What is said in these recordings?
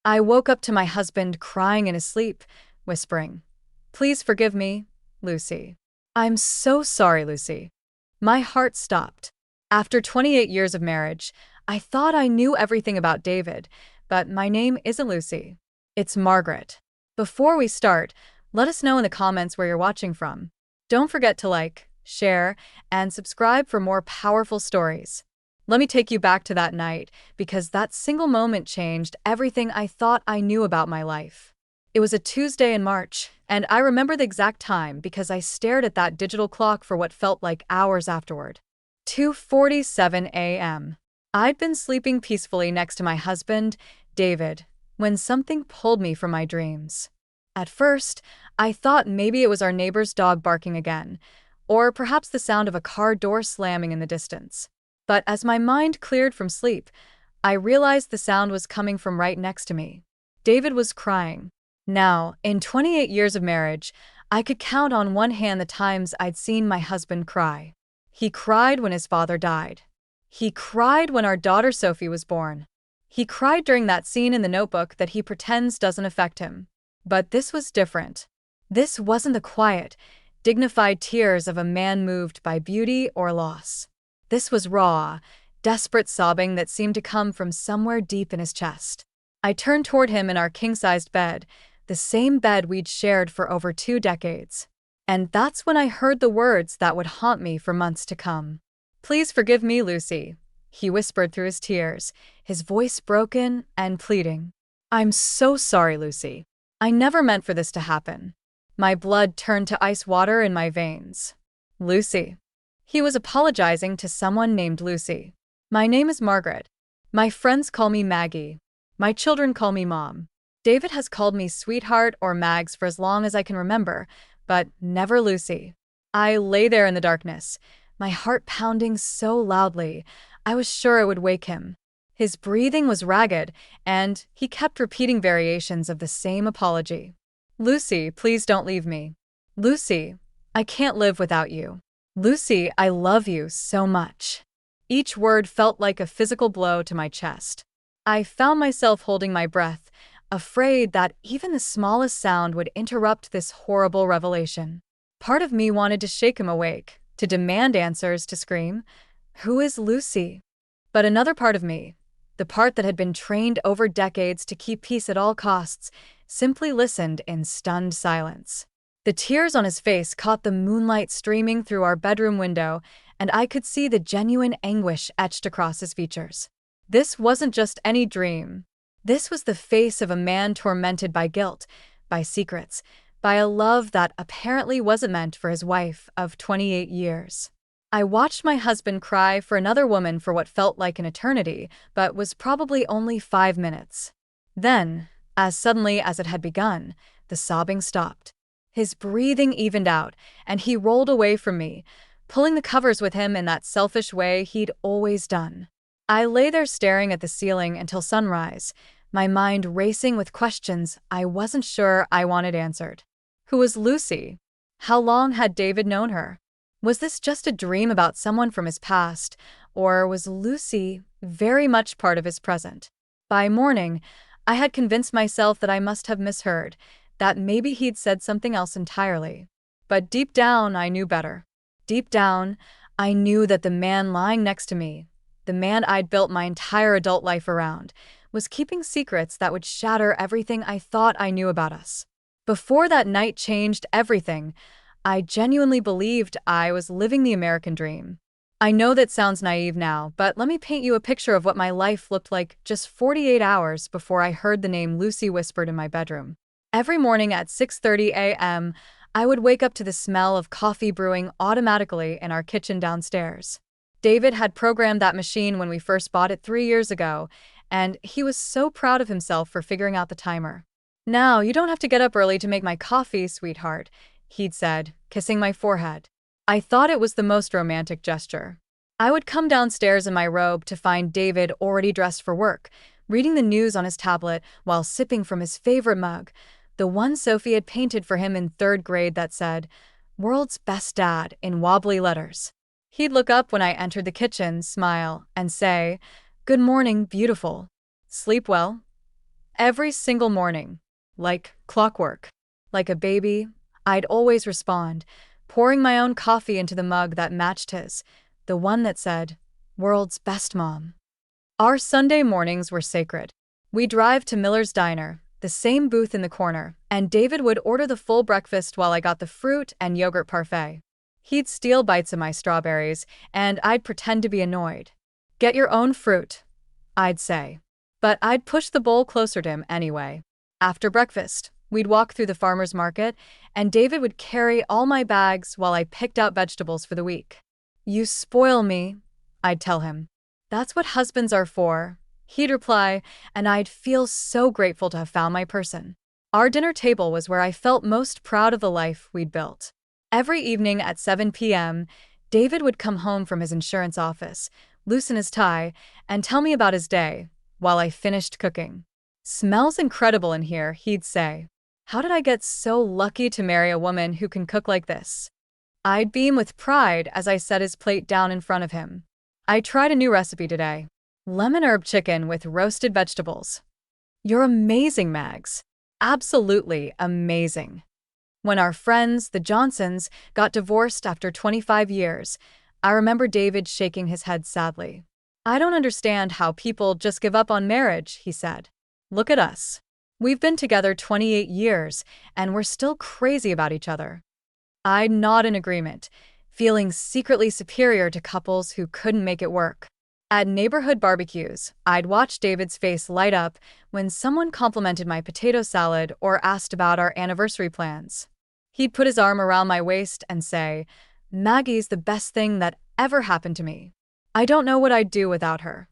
I woke up to my husband crying in his sleep, whispering, "Please forgive me, Lucy." "I'm so sorry, Lucy." My heart stopped. After 28 years of marriage, I thought I knew everything about David, but my name isn't Lucy. It's Margaret. Before we start, let us know in the comments where you're watching from. Don't forget to like, share, and subscribe for more powerful stories. Let me take you back to that night, because that single moment changed everything I thought I knew about my life. It was a Tuesday in March, and I remember the exact time because I stared at that digital clock for what felt like hours afterward. 2:47 a.m. I'd been sleeping peacefully next to my husband, David, when something pulled me from my dreams. At first, I thought maybe it was our neighbor's dog barking again, or perhaps the sound of a car door slamming in the distance. But as my mind cleared from sleep, I realized the sound was coming from right next to me. David was crying. Now, in 28 years of marriage, I could count on one hand the times I'd seen my husband cry. He cried when his father died. He cried when our daughter Sophie was born. He cried during that scene in the Notebook that he pretends doesn't affect him. But this was different. This wasn't the quiet, dignified tears of a man moved by beauty or loss. This was raw, desperate sobbing that seemed to come from somewhere deep in his chest. I turned toward him in our king-sized bed, the same bed we'd shared for over 2 decades. And that's when I heard the words that would haunt me for months to come. "Please forgive me, Lucy," he whispered through his tears, his voice broken and pleading. "I'm so sorry, Lucy. I never meant for this to happen." My blood turned to ice water in my veins. "Lucy." He was apologizing to someone named Lucy. "My name is Margaret. My friends call me Maggie. My children call me Mom. David has called me sweetheart or Mags for as long as I can remember, but never Lucy." I lay there in the darkness, my heart pounding so loudly, I was sure it would wake him. His breathing was ragged, and he kept repeating variations of the same apology. "Lucy, please don't leave me. Lucy, I can't live without you. Lucy, I love you so much." Each word felt like a physical blow to my chest. I found myself holding my breath, afraid that even the smallest sound would interrupt this horrible revelation. Part of me wanted to shake him awake, to demand answers, to scream, "Who is Lucy?" But another part of me, the part that had been trained over decades to keep peace at all costs, simply listened in stunned silence. The tears on his face caught the moonlight streaming through our bedroom window, and I could see the genuine anguish etched across his features. This wasn't just any dream. This was the face of a man tormented by guilt, by secrets, by a love that apparently wasn't meant for his wife of 28 years. I watched my husband cry for another woman for what felt like an eternity, but was probably only 5 minutes. Then, as suddenly as it had begun, the sobbing stopped. His breathing evened out, and he rolled away from me, pulling the covers with him in that selfish way he'd always done. I lay there staring at the ceiling until sunrise, my mind racing with questions I wasn't sure I wanted answered. Who was Lucy? How long had David known her? Was this just a dream about someone from his past, or was Lucy very much part of his present? By morning, I had convinced myself that I must have misheard, that maybe he'd said something else entirely. But deep down, I knew better. Deep down, I knew that the man lying next to me, the man I'd built my entire adult life around, was keeping secrets that would shatter everything I thought I knew about us. Before that night changed everything, I genuinely believed I was living the American dream. I know that sounds naive now, but let me paint you a picture of what my life looked like just 48 hours before I heard the name Lucy whispered in my bedroom. Every morning at 6:30 a.m., I would wake up to the smell of coffee brewing automatically in our kitchen downstairs. David had programmed that machine when we first bought it 3 years ago, and he was so proud of himself for figuring out the timer. "Now, you don't have to get up early to make my coffee, sweetheart," he'd said, kissing my forehead. I thought it was the most romantic gesture. I would come downstairs in my robe to find David already dressed for work, reading the news on his tablet while sipping from his favorite mug, the one Sophie had painted for him in 3rd grade that said, "World's Best Dad," in wobbly letters. He'd look up when I entered the kitchen, smile, and say, "Good morning, beautiful. Sleep well?" Every single morning. Like clockwork. Like a baby, I'd always respond, pouring my own coffee into the mug that matched his, the one that said, "World's Best Mom." Our Sunday mornings were sacred. We'd drive to Miller's Diner, the same booth in the corner, and David would order the full breakfast while I got the fruit and yogurt parfait. He'd steal bites of my strawberries, and I'd pretend to be annoyed. "Get your own fruit," I'd say. But I'd push the bowl closer to him anyway. After breakfast, we'd walk through the farmer's market, and David would carry all my bags while I picked out vegetables for the week. "You spoil me," I'd tell him. "That's what husbands are for," he'd reply, and I'd feel so grateful to have found my person. Our dinner table was where I felt most proud of the life we'd built. Every evening at 7 p.m., David would come home from his insurance office, loosen his tie, and tell me about his day while I finished cooking. "Smells incredible in here," he'd say. "How did I get so lucky to marry a woman who can cook like this?" I'd beam with pride as I set his plate down in front of him. "I tried a new recipe today. Lemon herb chicken with roasted vegetables." "You're amazing, Mags. Absolutely amazing." When our friends, the Johnsons, got divorced after 25 years, I remember David shaking his head sadly. "I don't understand how people just give up on marriage," he said. "Look at us. We've been together 28 years, and we're still crazy about each other." I'd nod in agreement, feeling secretly superior to couples who couldn't make it work. At neighborhood barbecues, I'd watch David's face light up when someone complimented my potato salad or asked about our anniversary plans. He'd put his arm around my waist and say, "Maggie's the best thing that ever happened to me. I don't know what I'd do without her."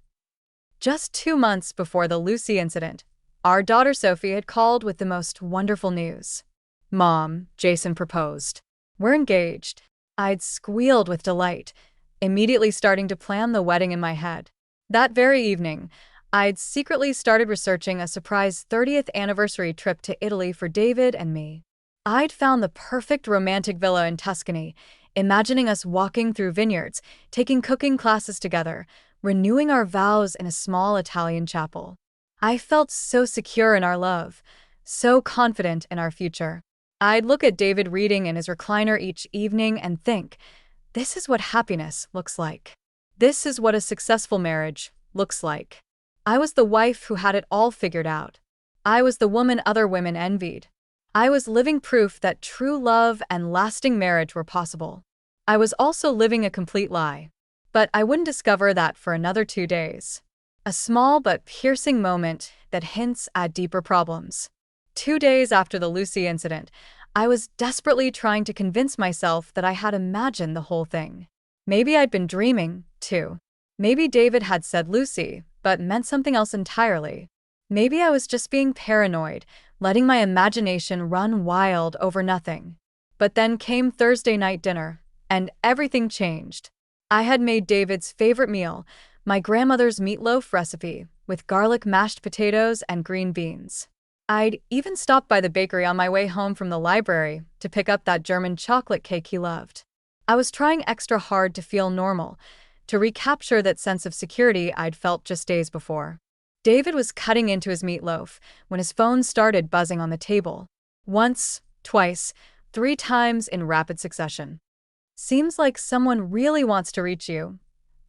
Just 2 months before the Lucy incident, our daughter Sophie had called with the most wonderful news. "Mom, Jason proposed. We're engaged." I'd squealed with delight, immediately starting to plan the wedding in my head. That very evening, I'd secretly started researching a surprise 30th anniversary trip to Italy for David and me. I'd found the perfect romantic villa in Tuscany, imagining us walking through vineyards, taking cooking classes together, renewing our vows in a small Italian chapel. I felt so secure in our love, so confident in our future. I'd look at David reading in his recliner each evening and think, this is what happiness looks like. This is what a successful marriage looks like. I was the wife who had it all figured out. I was the woman other women envied. I was living proof that true love and lasting marriage were possible. I was also living a complete lie. But I wouldn't discover that for another 2 days. A small but piercing moment that hints at deeper problems. 2 days after the Lucy incident, I was desperately trying to convince myself that I had imagined the whole thing. Maybe I'd been dreaming, too. Maybe David had said Lucy, but meant something else entirely. Maybe I was just being paranoid, letting my imagination run wild over nothing. But then came Thursday night dinner, and everything changed. I had made David's favorite meal, my grandmother's meatloaf recipe, with garlic mashed potatoes and green beans. I'd even stopped by the bakery on my way home from the library to pick up that German chocolate cake he loved. I was trying extra hard to feel normal, to recapture that sense of security I'd felt just days before. David was cutting into his meatloaf when his phone started buzzing on the table. Once, twice, 3 times in rapid succession. "Seems like someone really wants to reach you,"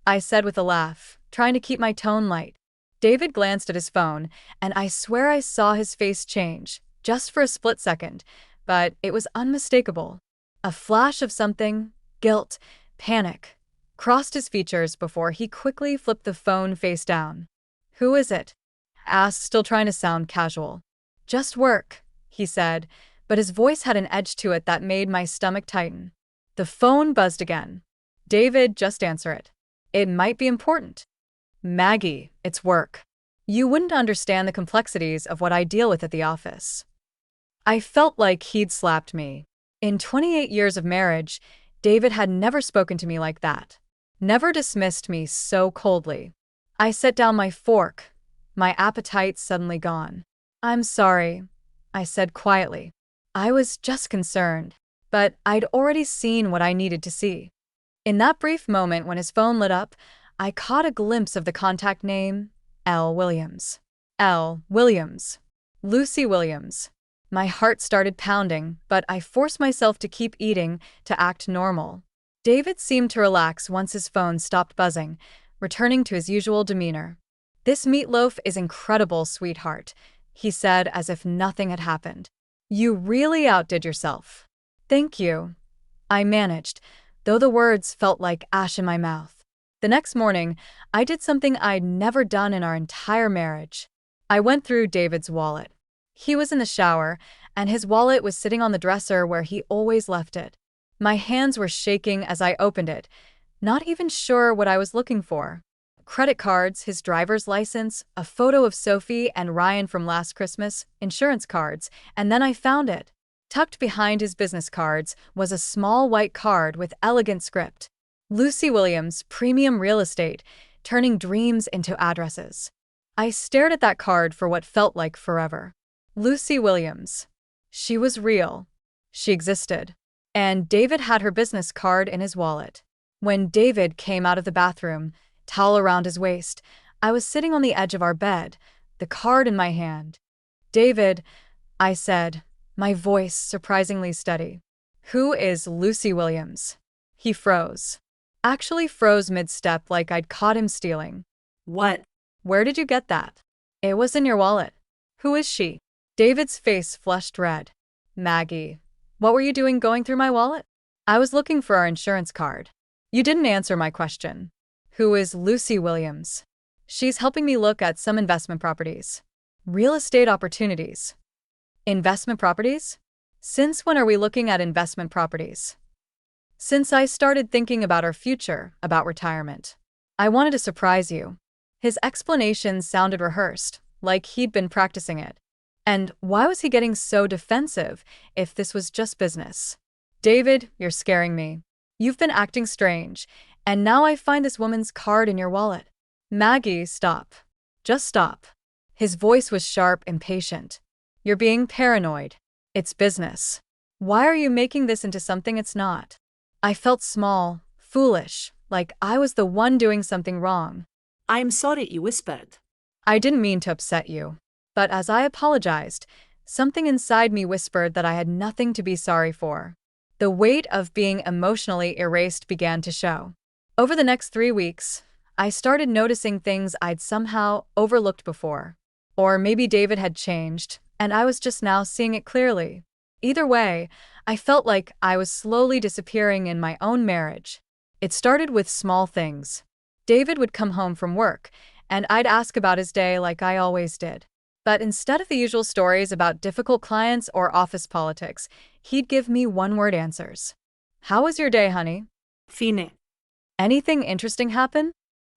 I said with a laugh, trying to keep my tone light. David glanced at his phone, and I swear I saw his face change, just for a split second, but it was unmistakable. A flash of something, guilt, panic, crossed his features before he quickly flipped the phone face down. "Who is it?" asked, still trying to sound casual. "Just work," he said, but his voice had an edge to it that made my stomach tighten. The phone buzzed again. "David, just answer it. It might be important." "Maggie, it's work. You wouldn't understand the complexities of what I deal with at the office." I felt like he'd slapped me. In 28 years of marriage, David had never spoken to me like that. Never dismissed me so coldly. I set down my fork, my appetite suddenly gone. "I'm sorry," I said quietly. I was just concerned, but I'd already seen what I needed to see. In that brief moment when his phone lit up, I caught a glimpse of the contact name, L. Williams. L. Williams. Lucy Williams. My heart started pounding, but I forced myself to keep eating to act normal. David seemed to relax once his phone stopped buzzing, returning to his usual demeanor. "This meatloaf is incredible, sweetheart," he said as if nothing had happened. "You really outdid yourself." "Thank you," I managed, though the words felt like ash in my mouth. The next morning, I did something I'd never done in our entire marriage. I went through David's wallet. He was in the shower, and his wallet was sitting on the dresser where he always left it. My hands were shaking as I opened it, not even sure what I was looking for. Credit cards, his driver's license, a photo of Sophie and Ryan from last Christmas, insurance cards, and then I found it. Tucked behind his business cards was a small white card with elegant script. "Lucy Williams, Premium Real Estate, turning dreams into addresses." I stared at that card for what felt like forever. Lucy Williams. She was real. She existed. And David had her business card in his wallet. When David came out of the bathroom, towel around his waist, I was sitting on the edge of our bed, the card in my hand. "David," I said, my voice surprisingly steady. "Who is Lucy Williams?" He froze. Actually froze mid-step like I'd caught him stealing. "What? "Where did you get that?" "It was in your wallet." "Who is she?" David's face flushed red. "Maggie. What were you doing going through my wallet?" "I was looking for our insurance card." "You didn't answer my question." "Who is Lucy Williams?" "She's helping me look at some investment properties." "Real estate opportunities." "Investment properties? Since when are we looking at investment properties?" "Since I started thinking about our future, about retirement." "I wanted to surprise you." His explanation sounded rehearsed, like he'd been practicing it. And why was he getting so defensive if this was just business? "David, you're scaring me. You've been acting strange, and now I find this woman's card in your wallet." "Maggie, stop. Just stop." His voice was sharp, impatient. "You're being paranoid. It's business. Why are you making this into something it's not?" I felt small, foolish, like I was the one doing something wrong. "I'm sorry," he whispered. "I didn't mean to upset you." But as I apologized, something inside me whispered that I had nothing to be sorry for. The weight of being emotionally erased began to show. Over the next 3 weeks, I started noticing things I'd somehow overlooked before. Or maybe David had changed, and I was just now seeing it clearly. Either way, I felt like I was slowly disappearing in my own marriage. It started with small things. David would come home from work, and I'd ask about his day like I always did. But instead of the usual stories about difficult clients or office politics, he'd give me one-word answers. "How was your day, honey?" "Fine." "Anything interesting happen?"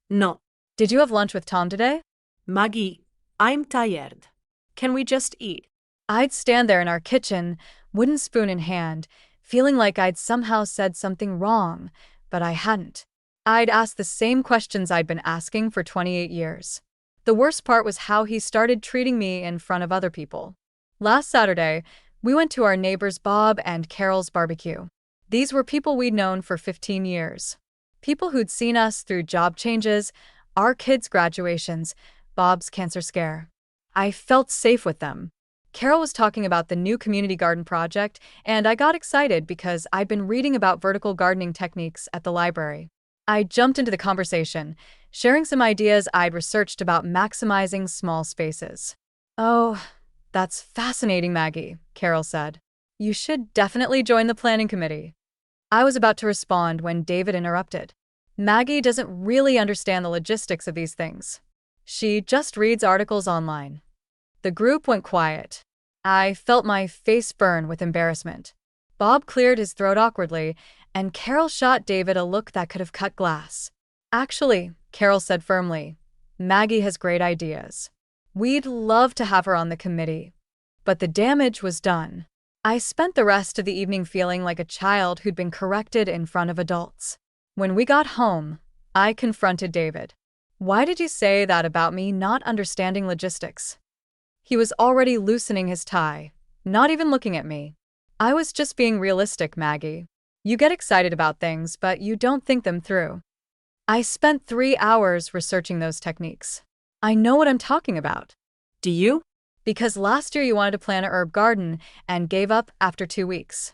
"No." "Did you have lunch with Tom today?" "Maggie, I'm tired. Can we just eat?" I'd stand there in our kitchen, wooden spoon in hand, feeling like I'd somehow said something wrong, but I hadn't. I'd asked the same questions I'd been asking for 28 years. The worst part was how he started treating me in front of other people. Last Saturday, we went to our neighbors Bob and Carol's barbecue. These were people we'd known for 15 years. People who'd seen us through job changes, our kids' graduations, Bob's cancer scare. I felt safe with them. Carol was talking about the new community garden project, and I got excited because I'd been reading about vertical gardening techniques at the library. I jumped into the conversation, sharing some ideas I'd researched about maximizing small spaces. "Oh, that's fascinating, Maggie," Carol said. "You should definitely join the planning committee." I was about to respond when David interrupted. "Maggie doesn't really understand the logistics of these things. She just reads articles online." The group went quiet. I felt my face burn with embarrassment. Bob cleared his throat awkwardly, and Carol shot David a look that could have cut glass. "Actually," Carol said firmly, "Maggie has great ideas. We'd love to have her on the committee." But the damage was done. I spent the rest of the evening feeling like a child who'd been corrected in front of adults. When we got home, I confronted David. "Why did you say that about me not understanding logistics?" He was already loosening his tie, not even looking at me. "I was just being realistic, Maggie. You get excited about things, but you don't think them through." I spent 3 hours researching those techniques. I know what I'm talking about. "Do you?" Because last year you wanted to plant a herb garden and gave up after 2 weeks.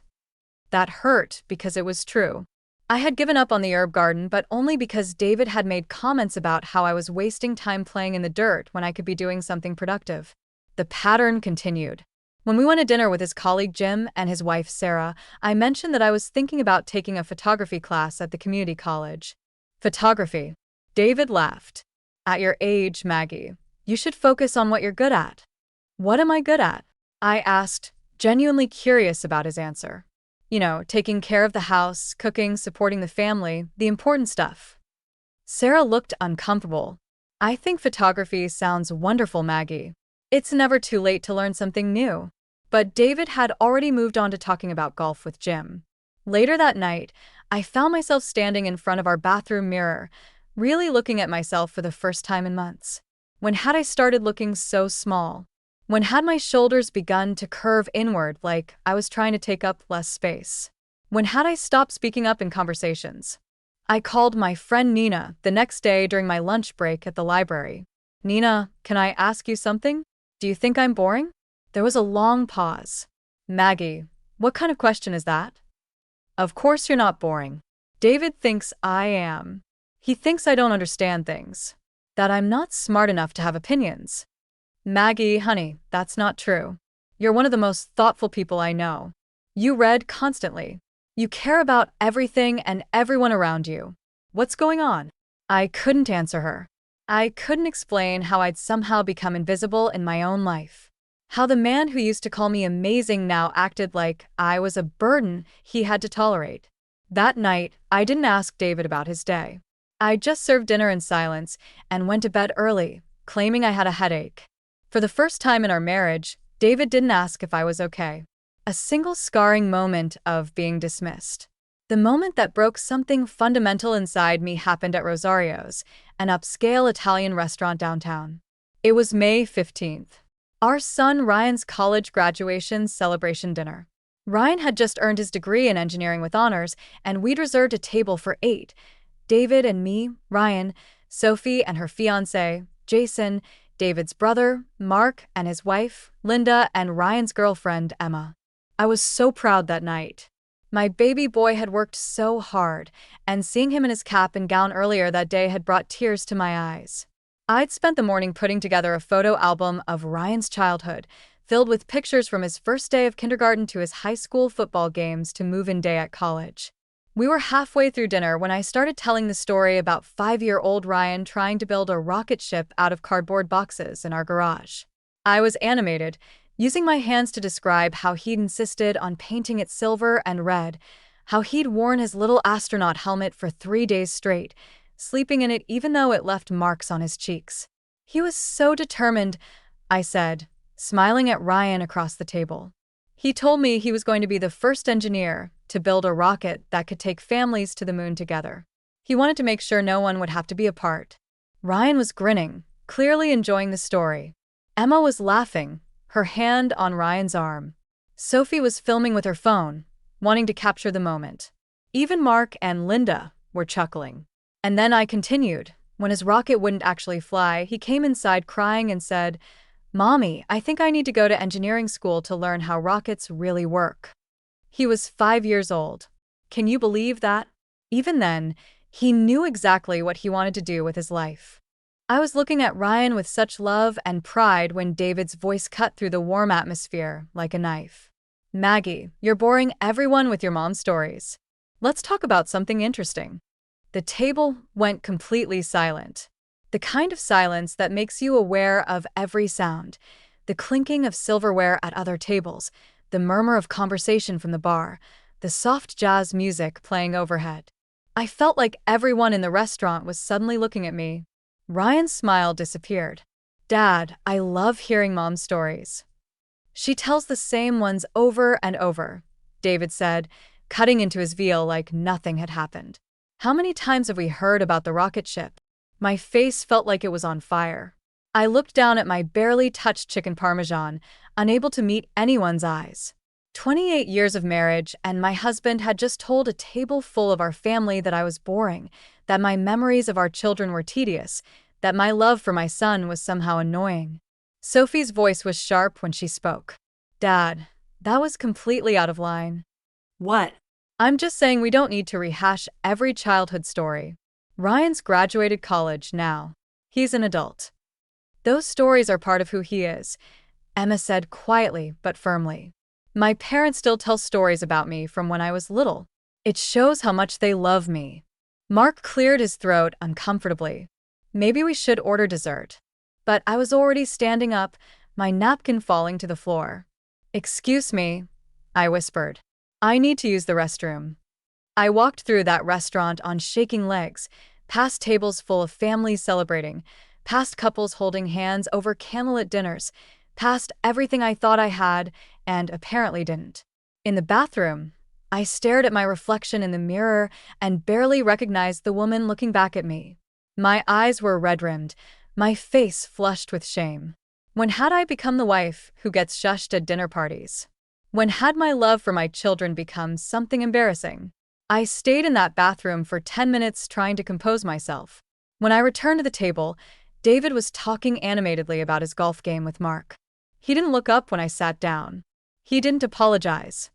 That hurt because it was true. I had given up on the herb garden, but only because David had made comments about how I was wasting time playing in the dirt when I could be doing something productive. The pattern continued. When we went to dinner with his colleague Jim and his wife Sarah, I mentioned that I was thinking about taking a photography class at the community college. Photography. David laughed. At your age, Maggie, you should focus on what you're good at. What am I good at? I asked, genuinely curious about his answer. You know, taking care of the house, cooking, supporting the family, the important stuff. Sarah looked uncomfortable. I think photography sounds wonderful, Maggie. It's never too late to learn something new. But David had already moved on to talking about golf with Jim. Later that night, I found myself standing in front of our bathroom mirror, really looking at myself for the first time in months. When had I started looking so small? When had my shoulders begun to curve inward like I was trying to take up less space? When had I stopped speaking up in conversations? I called my friend Nina the next day during my lunch break at the library. Nina, can I ask you something? Do you think I'm boring? There was a long pause. Maggie, what kind of question is that? Of course you're not boring. David thinks I am. He thinks I don't understand things. That I'm not smart enough to have opinions. Maggie, honey, that's not true. You're one of the most thoughtful people I know. You read constantly. You care about everything and everyone around you. What's going on? I couldn't answer her. I couldn't explain how I'd somehow become invisible in my own life. How the man who used to call me amazing now acted like I was a burden he had to tolerate. That night, I didn't ask David about his day. I just served dinner in silence and went to bed early, claiming I had a headache. For the first time in our marriage, David didn't ask if I was okay. A single scarring moment of being dismissed. The moment that broke something fundamental inside me happened at Rosario's, an upscale Italian restaurant downtown. It was May 15th. Our son Ryan's college graduation celebration dinner. Ryan had just earned his degree in engineering with honors, and we'd reserved a table for 8. David and me, Ryan, Sophie and her fiancé, Jason, David's brother, Mark, and his wife, Linda, and Ryan's girlfriend, Emma. I was so proud that night. My baby boy had worked so hard, and seeing him in his cap and gown earlier that day had brought tears to my eyes. I'd spent the morning putting together a photo album of Ryan's childhood, filled with pictures from his first day of kindergarten to his high school football games to move-in day at college. We were halfway through dinner when I started telling the story about 5-year-old Ryan trying to build a rocket ship out of cardboard boxes in our garage. I was animated, using my hands to describe how he'd insisted on painting it silver and red, how he'd worn his little astronaut helmet for 3 days straight, sleeping in it even though it left marks on his cheeks. He was so determined, I said, smiling at Ryan across the table. He told me he was going to be the first engineer to build a rocket that could take families to the moon together. He wanted to make sure no one would have to be apart. Ryan was grinning, clearly enjoying the story. Emma was laughing, her hand on Ryan's arm. Sophie was filming with her phone, wanting to capture the moment. Even Mark and Linda were chuckling. And then I continued. When his rocket wouldn't actually fly, he came inside crying and said, "Mommy, I think I need to go to engineering school to learn how rockets really work." He was 5 years old. Can you believe that? Even then, he knew exactly what he wanted to do with his life. I was looking at Ryan with such love and pride when David's voice cut through the warm atmosphere like a knife. Maggie, you're boring everyone with your mom stories. Let's talk about something interesting. The table went completely silent. The kind of silence that makes you aware of every sound. The clinking of silverware at other tables, the murmur of conversation from the bar, the soft jazz music playing overhead. I felt like everyone in the restaurant was suddenly looking at me. Ryan's smile disappeared. Dad, I love hearing Mom's stories. She tells the same ones over and over, David said, cutting into his veal like nothing had happened. How many times have we heard about the rocket ship? My face felt like it was on fire. I looked down at my barely touched chicken parmesan, unable to meet anyone's eyes. 28 years of marriage, and my husband had just told a table full of our family that I was boring, that my memories of our children were tedious, that my love for my son was somehow annoying. Sophie's voice was sharp when she spoke. Dad, that was completely out of line. What? I'm just saying we don't need to rehash every childhood story. Ryan's graduated college now. He's an adult. Those stories are part of who he is, Emma said quietly but firmly. My parents still tell stories about me from when I was little. It shows how much they love me. Mark cleared his throat uncomfortably. Maybe we should order dessert. But I was already standing up, my napkin falling to the floor. Excuse me, I whispered. I need to use the restroom. I walked through that restaurant on shaking legs, past tables full of families celebrating, past couples holding hands over candlelit dinners, past everything I thought I had and apparently didn't. In the bathroom, I stared at my reflection in the mirror and barely recognized the woman looking back at me. My eyes were red-rimmed, my face flushed with shame. When had I become the wife who gets shushed at dinner parties? When had my love for my children become something embarrassing? I stayed in that bathroom for 10 minutes trying to compose myself. When I returned to the table, David was talking animatedly about his golf game with Mark. He didn't look up when I sat down. He didn't apologize.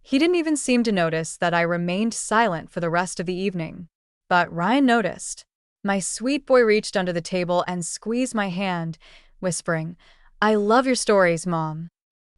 He didn't even seem to notice that I remained silent for the rest of the evening. But Ryan noticed. My sweet boy reached under the table and squeezed my hand, whispering, "I love your stories, Mom."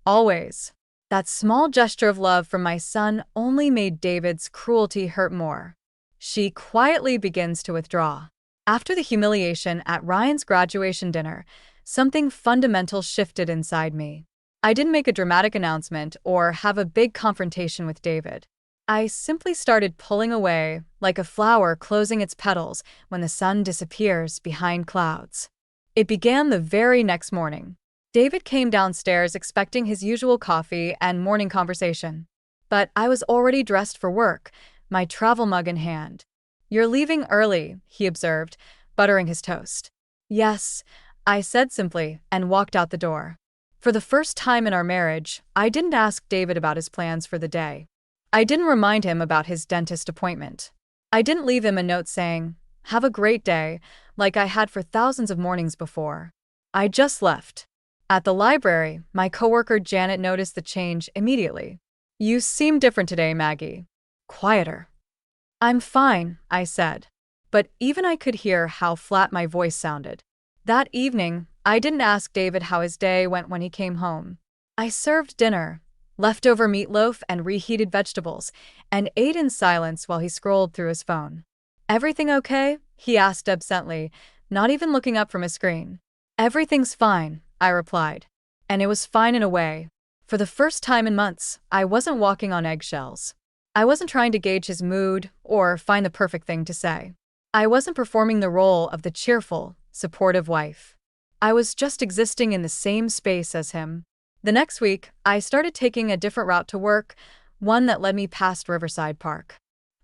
Always. That small gesture of love from my son only made David's cruelty hurt more. She quietly begins to withdraw. After the humiliation at Ryan's graduation dinner, something fundamental shifted inside me. I didn't make a dramatic announcement or have a big confrontation with David. I simply started pulling away, like a flower closing its petals when the sun disappears behind clouds. It began the very next morning. David came downstairs expecting his usual coffee and morning conversation. But I was already dressed for work, my travel mug in hand. "You're leaving early," he observed, buttering his toast. "Yes," I said simply, and walked out the door. For the first time in our marriage, I didn't ask David about his plans for the day. I didn't remind him about his dentist appointment. I didn't leave him a note saying, "Have a great day," like I had for thousands of mornings before. I just left. At the library, my coworker Janet noticed the change immediately. "You seem different today, Maggie." Quieter. "I'm fine," I said. But even I could hear how flat my voice sounded. That evening, I didn't ask David how his day went when he came home. I served dinner, leftover meatloaf and reheated vegetables, and ate in silence while he scrolled through his phone. "Everything okay?" he asked absently, not even looking up from his screen. "Everything's fine," I replied. And it was fine in a way. For the first time in months, I wasn't walking on eggshells. I wasn't trying to gauge his mood or find the perfect thing to say. I wasn't performing the role of the cheerful, supportive wife. I was just existing in the same space as him. The next week, I started taking a different route to work, one that led me past Riverside Park.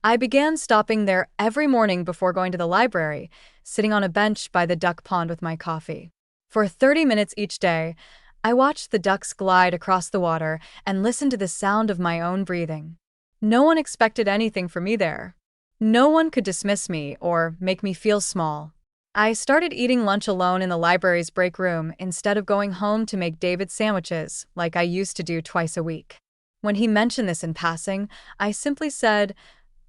I began stopping there every morning before going to the library, sitting on a bench by the duck pond with my coffee. For 30 minutes each day, I watched the ducks glide across the water and listened to the sound of my own breathing. No one expected anything from me there. No one could dismiss me or make me feel small. I started eating lunch alone in the library's break room instead of going home to make David sandwiches like I used to do twice a week. When he mentioned this in passing, I simply said,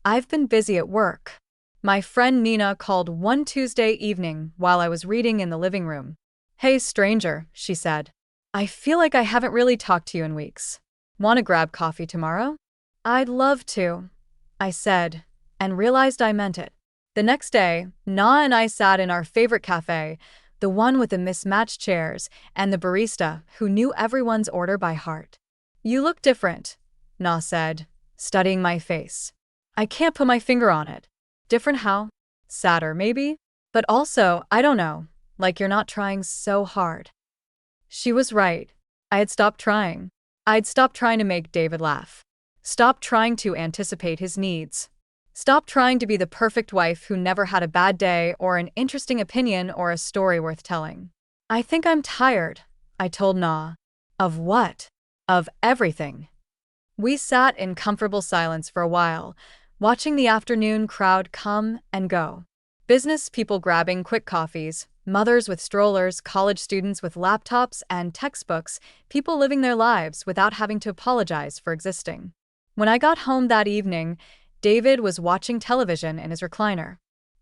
"I've been busy at work." My friend Nina called one Tuesday evening while I was reading in the living room. "Hey, stranger," she said. "I feel like I haven't really talked to you in weeks. Want to grab coffee tomorrow?" "I'd love to," I said, and realized I meant it. The next day, Na and I sat in our favorite cafe, the one with the mismatched chairs and the barista who knew everyone's order by heart. "You look different," Na said, studying my face. "I can't put my finger on it." "Different how?" "Sadder, maybe? But also, I don't know, like you're not trying so hard." She was right. I had stopped trying. I'd stopped trying to make David laugh. Stopped trying to anticipate his needs. Stopped trying to be the perfect wife who never had a bad day or an interesting opinion or a story worth telling. "I think I'm tired," I told Na. "Of what?" "Of everything." We sat in comfortable silence for a while, watching the afternoon crowd come and go. Business people grabbing quick coffees, Mothers with strollers, college students with laptops and textbooks, people living their lives without having to apologize for existing. When I got home that evening, David was watching television in his recliner.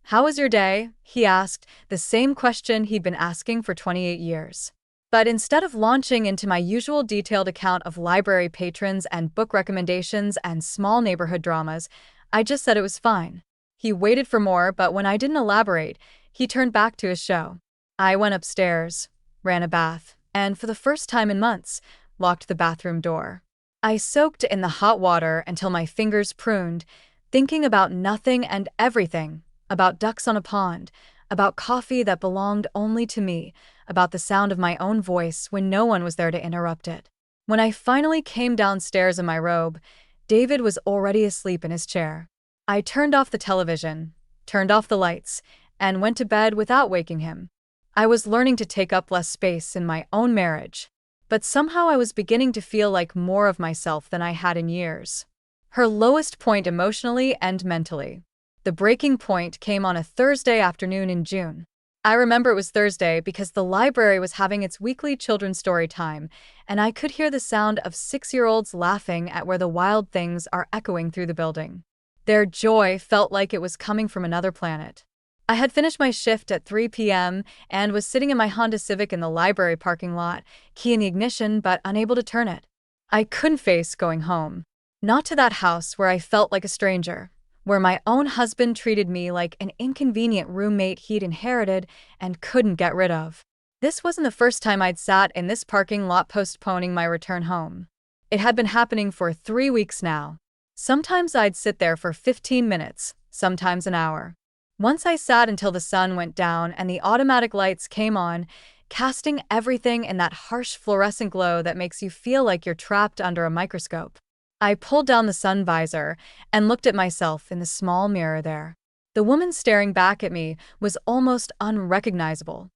"How was your day?" he asked, the same question he'd been asking for 28 years. But instead of launching into my usual detailed account of library patrons and book recommendations and small neighborhood dramas, I just said it was fine. He waited for more, but when I didn't elaborate, he turned back to his show. I went upstairs, ran a bath, and for the first time in months, locked the bathroom door. I soaked in the hot water until my fingers pruned, thinking about nothing and everything, about ducks on a pond, about coffee that belonged only to me, about the sound of my own voice when no one was there to interrupt it. When I finally came downstairs in my robe, David was already asleep in his chair. I turned off the television, turned off the lights, and went to bed without waking him. I was learning to take up less space in my own marriage, but somehow I was beginning to feel like more of myself than I had in years. Her lowest point emotionally and mentally. The breaking point came on a Thursday afternoon in June. I remember it was Thursday because the library was having its weekly children's story time, and I could hear the sound of 6-year-olds laughing at where the wild things are echoing through the building. Their joy felt like it was coming from another planet. I had finished my shift at 3 p.m. and was sitting in my Honda Civic in the library parking lot, key in the ignition but unable to turn it. I couldn't face going home. Not to that house where I felt like a stranger, where my own husband treated me like an inconvenient roommate he'd inherited and couldn't get rid of. This wasn't the first time I'd sat in this parking lot postponing my return home. It had been happening for 3 weeks now. Sometimes I'd sit there for 15 minutes, sometimes an hour. Once I sat until the sun went down and the automatic lights came on, casting everything in that harsh fluorescent glow that makes you feel like you're trapped under a microscope. I pulled down the sun visor and looked at myself in the small mirror there. The woman staring back at me was almost unrecognizable.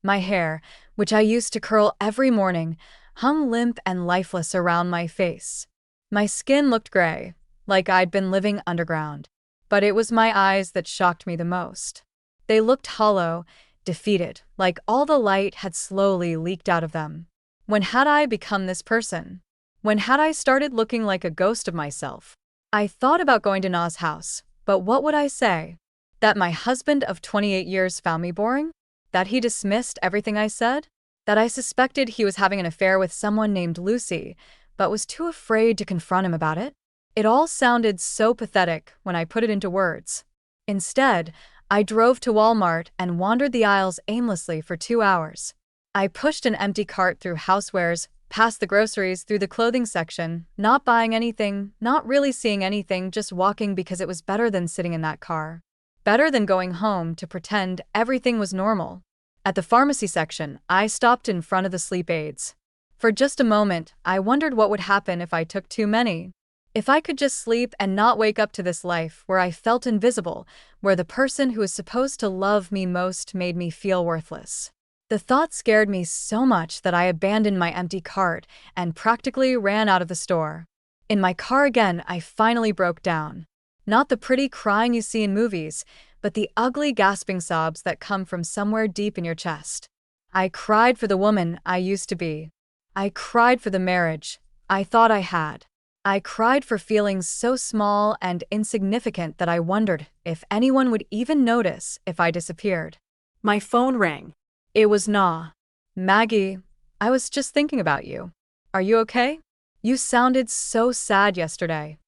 My hair, which I used to curl every morning, hung limp and lifeless around my face. My skin looked gray, like I'd been living underground. But it was my eyes that shocked me the most. They looked hollow, defeated, like all the light had slowly leaked out of them. When had I become this person? When had I started looking like a ghost of myself? I thought about going to Na's house, but what would I say? That my husband of 28 years found me boring? That he dismissed everything I said? That I suspected he was having an affair with someone named Lucy, but was too afraid to confront him about it? It all sounded so pathetic when I put it into words. Instead, I drove to Walmart and wandered the aisles aimlessly for 2 hours. I pushed an empty cart through housewares, past the groceries, through the clothing section, not buying anything, not really seeing anything, just walking because it was better than sitting in that car. Better than going home to pretend everything was normal. At the pharmacy section, I stopped in front of the sleep aids. For just a moment, I wondered what would happen if I took too many. If I could just sleep and not wake up to this life where I felt invisible, where the person who was supposed to love me most made me feel worthless. The thought scared me so much that I abandoned my empty cart and practically ran out of the store. In my car again, I finally broke down. Not the pretty crying you see in movies, but the ugly gasping sobs that come from somewhere deep in your chest. I cried for the woman I used to be. I cried for the marriage I thought I had. I cried for feelings so small and insignificant that I wondered if anyone would even notice if I disappeared. My phone rang. It was Na. "Maggie, I was just thinking about you. Are you okay? You sounded so sad yesterday."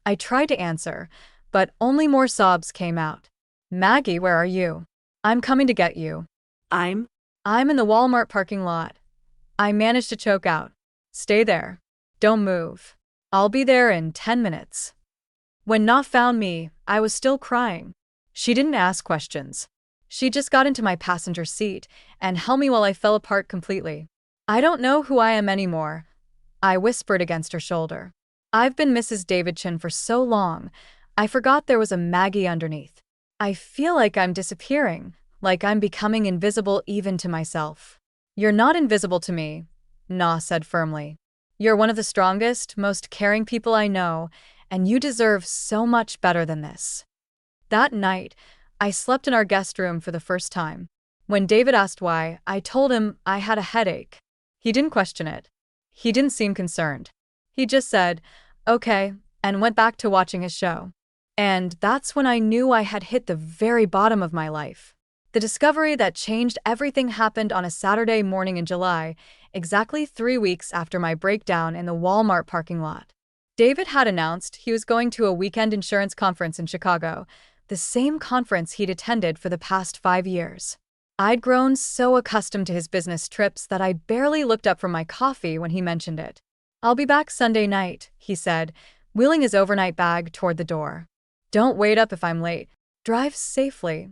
I tried to answer, but only more sobs came out. "Maggie, where are you? I'm coming to get you." I'm in the Walmart parking lot." I managed to choke out. "Stay there. Don't move. I'll be there in 10 minutes. When Na found me, I was still crying. She didn't ask questions. She just got into my passenger seat and held me while I fell apart completely. "I don't know who I am anymore," I whispered against her shoulder. "I've been Mrs. Davidson for so long, I forgot there was a Maggie underneath. I feel like I'm disappearing, like I'm becoming invisible even to myself." "You're not invisible to me," Na said firmly. "You're one of the strongest, most caring people I know, and you deserve so much better than this." That night, I slept in our guest room for the first time. When David asked why, I told him I had a headache. He didn't question it. He didn't seem concerned. He just said, "Okay," and went back to watching his show. And that's when I knew I had hit the very bottom of my life. The discovery that changed everything happened on a Saturday morning in July, exactly 3 weeks after my breakdown in the Walmart parking lot. David had announced he was going to a weekend insurance conference in Chicago, the same conference he'd attended for the past 5 years. I'd grown so accustomed to his business trips that I barely looked up from my coffee when he mentioned it. "I'll be back Sunday night," he said, wheeling his overnight bag toward the door. "Don't wait up if I'm late. Drive safely."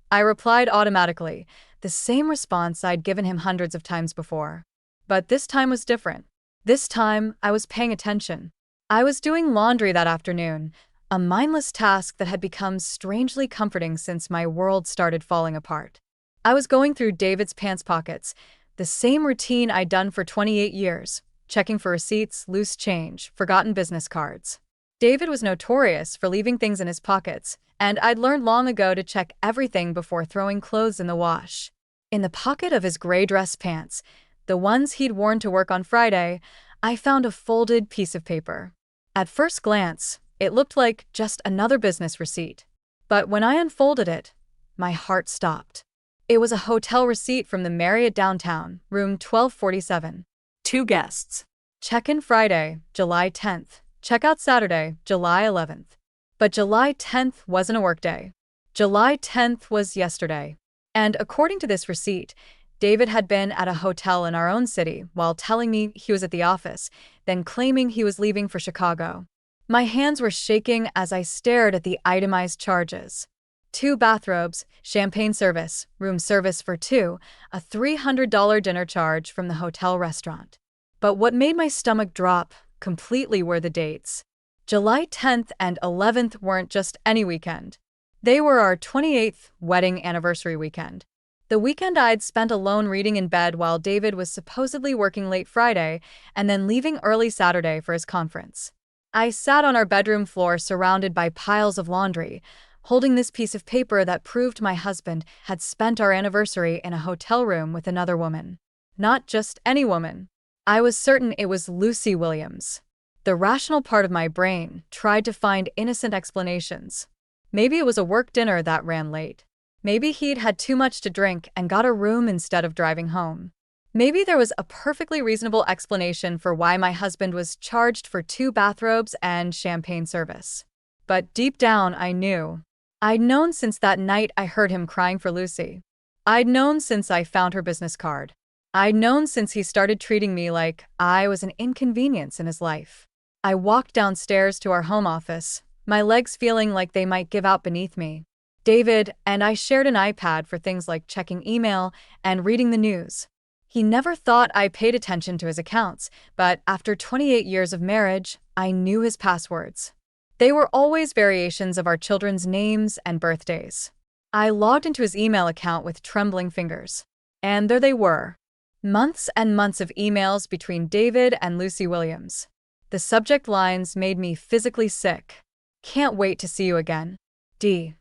I replied automatically, the same response I'd given him hundreds of times before. But this time was different. This time, I was paying attention. I was doing laundry that afternoon, a mindless task that had become strangely comforting since my world started falling apart. I was going through David's pants pockets, the same routine I'd done for 28 years, checking for receipts, loose change, forgotten business cards. David was notorious for leaving things in his pockets, and I'd learned long ago to check everything before throwing clothes in the wash. In the pocket of his gray dress pants, the ones he'd worn to work on Friday, I found a folded piece of paper. At first glance, it looked like just another business receipt. But when I unfolded it, my heart stopped. It was a hotel receipt from the Marriott downtown, room 1247. 2 guests. Check-in Friday, July 10th. Check-out Saturday, July 11th. But July 10th wasn't a workday. July 10th was yesterday. And according to this receipt, David had been at a hotel in our own city while telling me he was at the office, then claiming he was leaving for Chicago. My hands were shaking as I stared at the itemized charges. 2 bathrobes, champagne service, room service for 2, a $300 dinner charge from the hotel restaurant. But what made my stomach drop completely were the dates. July 10th and 11th weren't just any weekend. They were our 28th wedding anniversary weekend. The weekend I'd spent alone reading in bed while David was supposedly working late Friday and then leaving early Saturday for his conference. I sat on our bedroom floor surrounded by piles of laundry, holding this piece of paper that proved my husband had spent our anniversary in a hotel room with another woman. Not just any woman. I was certain it was Lucy Williams. The rational part of my brain tried to find innocent explanations. Maybe it was a work dinner that ran late. Maybe he'd had too much to drink and got a room instead of driving home. Maybe there was a perfectly reasonable explanation for why my husband was charged for 2 bathrobes and champagne service. But deep down, I knew. I'd known since that night I heard him crying for Lucy. I'd known since I found her business card. I'd known since he started treating me like I was an inconvenience in his life. I walked downstairs to our home office, my legs feeling like they might give out beneath me. David and I shared an iPad for things like checking email and reading the news. He never thought I paid attention to his accounts, but after 28 years of marriage, I knew his passwords. They were always variations of our children's names and birthdays. I logged into his email account with trembling fingers. And there they were. Months and months of emails between David and Lucy Williams. The subject lines made me physically sick. "Can't wait to see you again. D.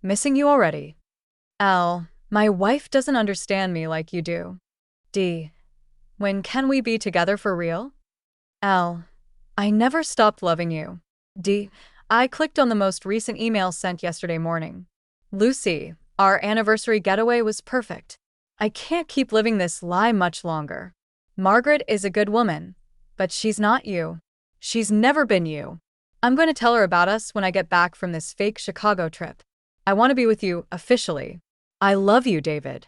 Missing you already. L. My wife doesn't understand me like you do. D. When can we be together for real? L. I never stopped loving you. D. I clicked on the most recent email sent yesterday morning. Lucy, our anniversary getaway was perfect. I can't keep living this lie much longer. Margaret is a good woman, but she's not you. She's never been you. I'm going to tell her about us when I get back from this fake Chicago trip. I want to be with you officially. I love you, David."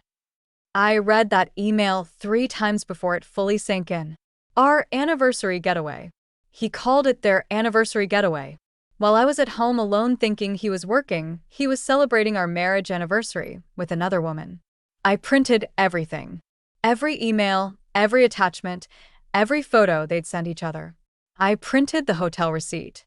I read that email 3 times before it fully sank in. Our anniversary getaway. He called it their anniversary getaway. While I was at home alone thinking he was working, he was celebrating our marriage anniversary with another woman. I printed everything. Every email, every attachment, every photo they'd sent each other. I printed the hotel receipt.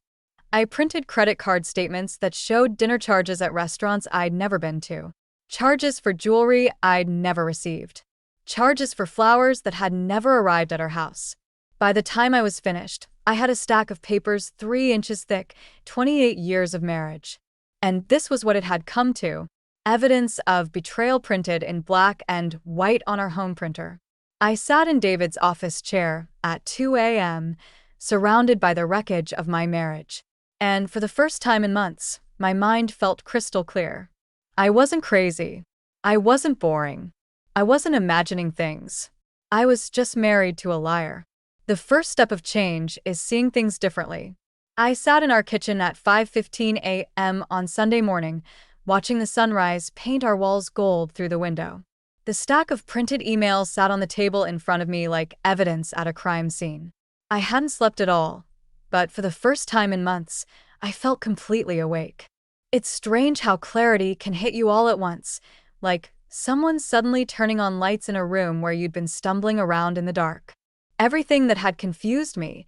I printed credit card statements that showed dinner charges at restaurants I'd never been to. Charges for jewelry I'd never received. Charges for flowers that had never arrived at our house. By the time I was finished, I had a stack of papers 3 inches thick, 28 years of marriage. And this was what it had come to. evidence of betrayal printed in black and white on our home printer. I sat in David's office chair at 2 a.m., surrounded by the wreckage of my marriage. And for the first time in months, my mind felt crystal clear. I wasn't crazy. I wasn't boring. I wasn't imagining things. I was just married to a liar. The first step of change is seeing things differently. I sat in our kitchen at 5:15 a.m. on Sunday morning, watching the sunrise paint our walls gold through the window. The stack of printed emails sat on the table in front of me like evidence at a crime scene. I hadn't slept at all, but for the first time in months, I felt completely awake. It's strange how clarity can hit you all at once, like someone suddenly turning on lights in a room where you'd been stumbling around in the dark. Everything that had confused me,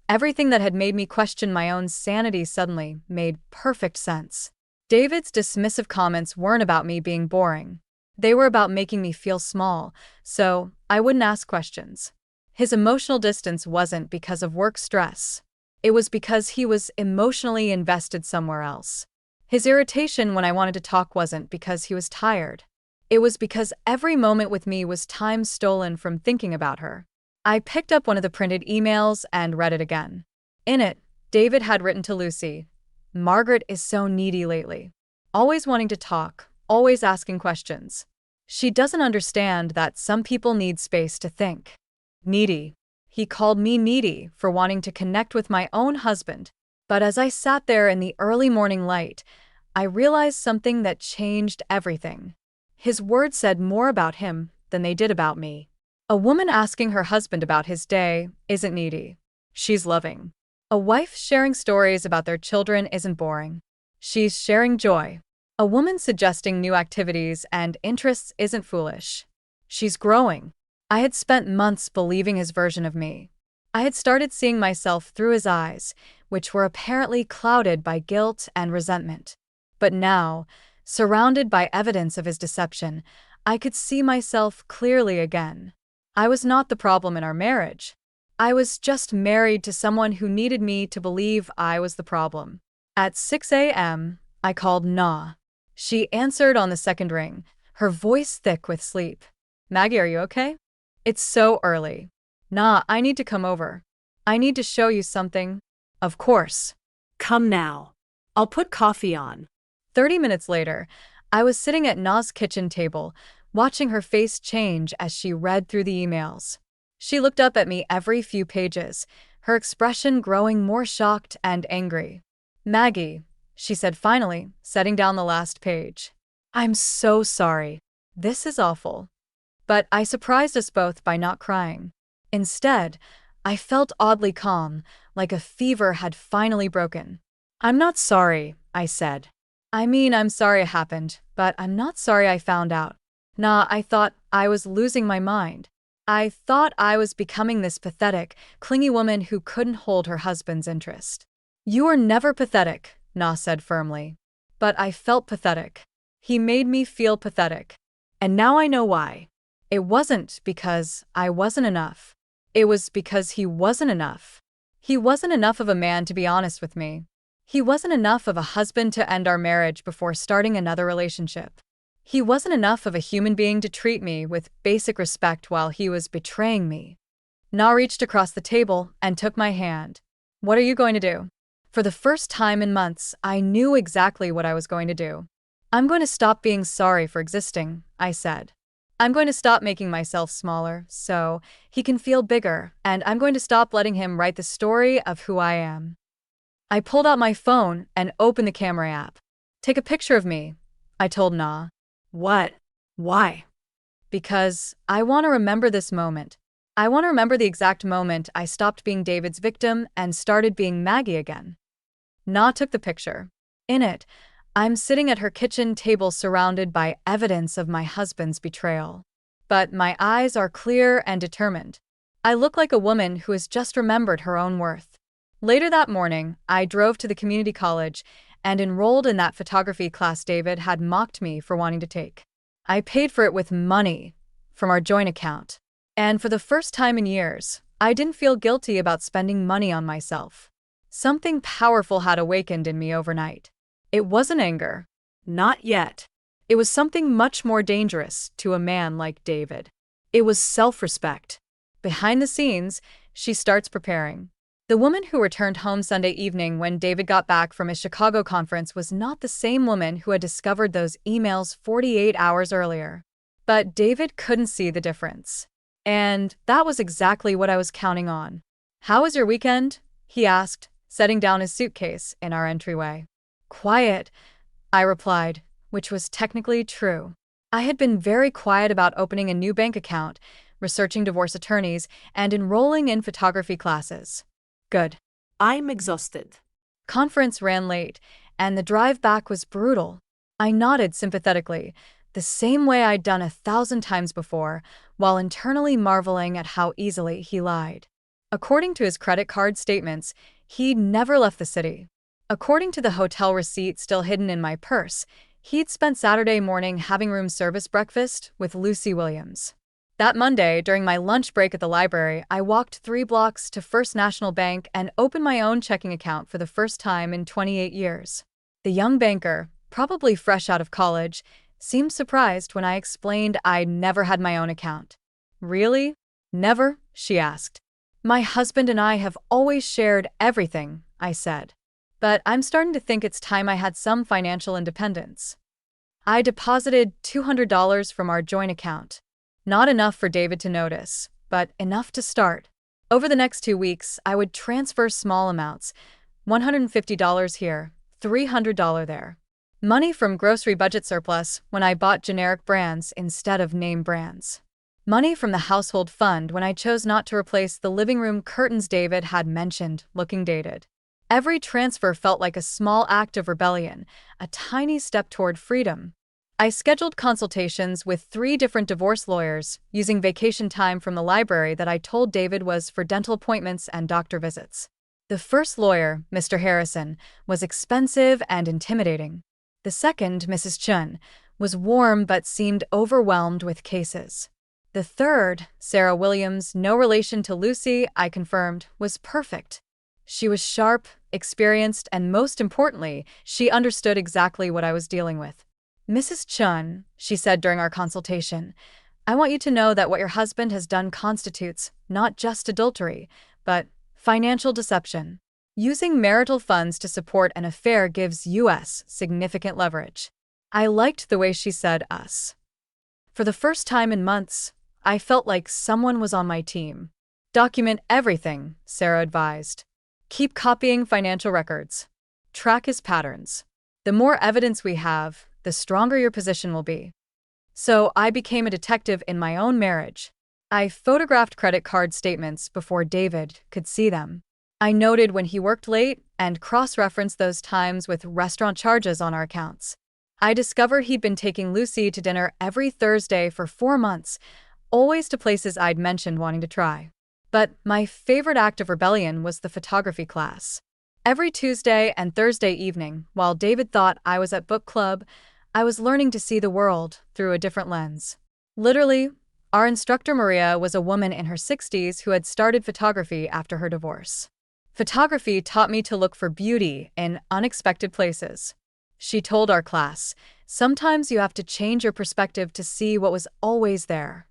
everything that had made me question my own sanity suddenly made perfect sense. David's dismissive comments weren't about me being boring. They were about making me feel small, so I wouldn't ask questions. His emotional distance wasn't because of work stress. It was because he was emotionally invested somewhere else. His irritation when I wanted to talk wasn't because he was tired. It was because every moment with me was time stolen from thinking about her. I picked up one of the printed emails and read it again. In it, David had written to Lucy, "Margaret is so needy lately. Always wanting to talk, always asking questions. She doesn't understand that some people need space to think." Needy. He called me needy for wanting to connect with my own husband. But as I sat there in the early morning light, I realized something that changed everything. His words said more about him than they did about me. A woman asking her husband about his day isn't needy. She's loving. A wife sharing stories about their children isn't boring. She's sharing joy. A woman suggesting new activities and interests isn't foolish. She's growing. I had spent months believing his version of me. I had started seeing myself through his eyes, which were apparently clouded by guilt and resentment. But now, surrounded by evidence of his deception, I could see myself clearly again. I was not the problem in our marriage. I was just married to someone who needed me to believe I was the problem. At 6 a.m., I called Na. She answered on the second ring, her voice thick with sleep. "Maggie, are you okay?" "It's so early." "Nah, I need to come over. I need to show you something." "Of course." Come now. I'll put coffee on. 30 minutes later, I was sitting at Na's kitchen table, watching her face change as she read through the emails. She looked up at me every few pages, her expression growing more shocked and angry. "Maggie," she said finally, setting down the last page. "I'm so sorry. This is awful." But I surprised us both by not crying. Instead, I felt oddly calm, like a fever had finally broken. "I'm not sorry," I said. "I mean, I'm sorry it happened, but I'm not sorry I found out. Nah, I thought I was losing my mind. I thought I was becoming this pathetic, clingy woman who couldn't hold her husband's interest." "You were never pathetic," Na said firmly. "But I felt pathetic. He made me feel pathetic. And now I know why. It wasn't because I wasn't enough. It was because he wasn't enough. He wasn't enough of a man to be honest with me. He wasn't enough of a husband to end our marriage before starting another relationship. He wasn't enough of a human being to treat me with basic respect while he was betraying me." Na reached across the table and took my hand. "What are you going to do?" For the first time in months, I knew exactly what I was going to do. "I'm going to stop being sorry for existing," I said. "I'm going to stop making myself smaller so he can feel bigger, and I'm going to stop letting him write the story of who I am." I pulled out my phone and opened the camera app. "Take a picture of me," I told Na. What? Why? "Because I want to remember this moment. I want to remember the exact moment I stopped being David's victim and started being Maggie again." Na took the picture. In it, I'm sitting at her kitchen table surrounded by evidence of my husband's betrayal. But my eyes are clear and determined. I look like a woman who has just remembered her own worth. Later that morning, I drove to the community college and enrolled in that photography class David had mocked me for wanting to take. I paid for it with money from our joint account. And for the first time in years, I didn't feel guilty about spending money on myself. Something powerful had awakened in me overnight. It wasn't anger. Not yet. It was something much more dangerous to a man like David. It was self-respect. Behind the scenes, she starts preparing. The woman who returned home Sunday evening when David got back from his Chicago conference was not the same woman who had discovered those emails 48 hours earlier. But David couldn't see the difference. And that was exactly what I was counting on. "How was your weekend?" he asked, setting down his suitcase in our entryway. "Quiet," I replied, which was technically true. I had been very quiet about opening a new bank account, researching divorce attorneys, and enrolling in photography classes. Good. I'm exhausted. Conference ran late, and the drive back was brutal. I nodded sympathetically, the same way I'd done 1,000 times before, while internally marveling at how easily he lied. According to his credit card statements, he'd never left the city. According to the hotel receipt still hidden in my purse, he'd spent Saturday morning having room service breakfast with Lucy Williams. That Monday, during my lunch break at the library, I walked 3 blocks to First National Bank and opened my own checking account for the first time in 28 years. The young banker, probably fresh out of college, seemed surprised when I explained I'd never had my own account. "Really? Never?" she asked. "My husband and I have always shared everything," I said. "But I'm starting to think it's time I had some financial independence." I deposited $200 from our joint account. Not enough for David to notice, but enough to start. Over the next 2 weeks, I would transfer small amounts, $150 here, $300 there. Money from grocery budget surplus when I bought generic brands instead of name brands. Money from the household fund when I chose not to replace the living room curtains David had mentioned looking dated. Every transfer felt like a small act of rebellion, a tiny step toward freedom. I scheduled consultations with 3 different divorce lawyers, using vacation time from the library that I told David was for dental appointments and doctor visits. The first lawyer, Mr. Harrison, was expensive and intimidating. The second, Mrs. Chun, was warm but seemed overwhelmed with cases. The third, Sarah Williams, no relation to Lucy, I confirmed, was perfect. She was sharp, experienced, and most importantly, she understood exactly what I was dealing with. "Mrs. Chun," she said during our consultation, "I want you to know that what your husband has done constitutes not just adultery, but financial deception. Using marital funds to support an affair gives us significant leverage." I liked the way she said us. For the first time in months, I felt like someone was on my team. "Document everything," Sarah advised. "Keep copying financial records. Track his patterns. The more evidence we have, the stronger your position will be." So I became a detective in my own marriage. I photographed credit card statements before David could see them. I noted when he worked late and cross-referenced those times with restaurant charges on our accounts. I discovered he'd been taking Lucy to dinner every Thursday for 4 months, always to places I'd mentioned wanting to try. But my favorite act of rebellion was the photography class. Every Tuesday and Thursday evening, while David thought I was at book club, I was learning to see the world through a different lens. Literally, our instructor Maria was a woman in her 60s who had started photography after her divorce. Photography taught me to look for beauty in unexpected places. She told our class, "Sometimes you have to change your perspective to see what was always there."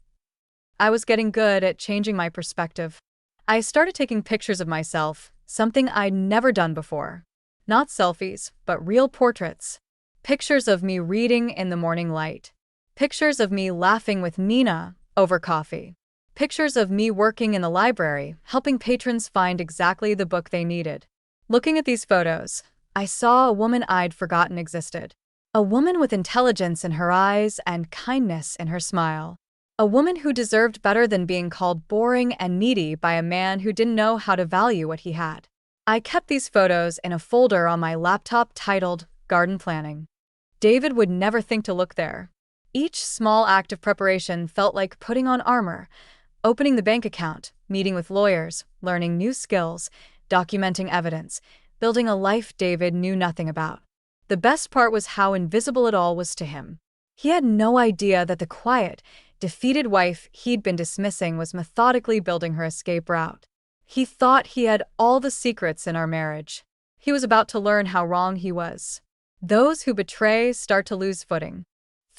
I was getting good at changing my perspective. I started taking pictures of myself, something I'd never done before. Not selfies, but real portraits. Pictures of me reading in the morning light. Pictures of me laughing with Nina over coffee. Pictures of me working in the library, helping patrons find exactly the book they needed. Looking at these photos, I saw a woman I'd forgotten existed. A woman with intelligence in her eyes and kindness in her smile. A woman who deserved better than being called boring and needy by a man who didn't know how to value what he had. I kept these photos in a folder on my laptop titled Garden Planning. David would never think to look there. Each small act of preparation felt like putting on armor. Opening the bank account, meeting with lawyers, learning new skills, documenting evidence, building a life David knew nothing about. The best part was how invisible it all was to him. He had no idea that the quiet, defeated wife he'd been dismissing was methodically building her escape route. He thought he had all the secrets in our marriage. He was about to learn how wrong he was. Those who betray start to lose footing.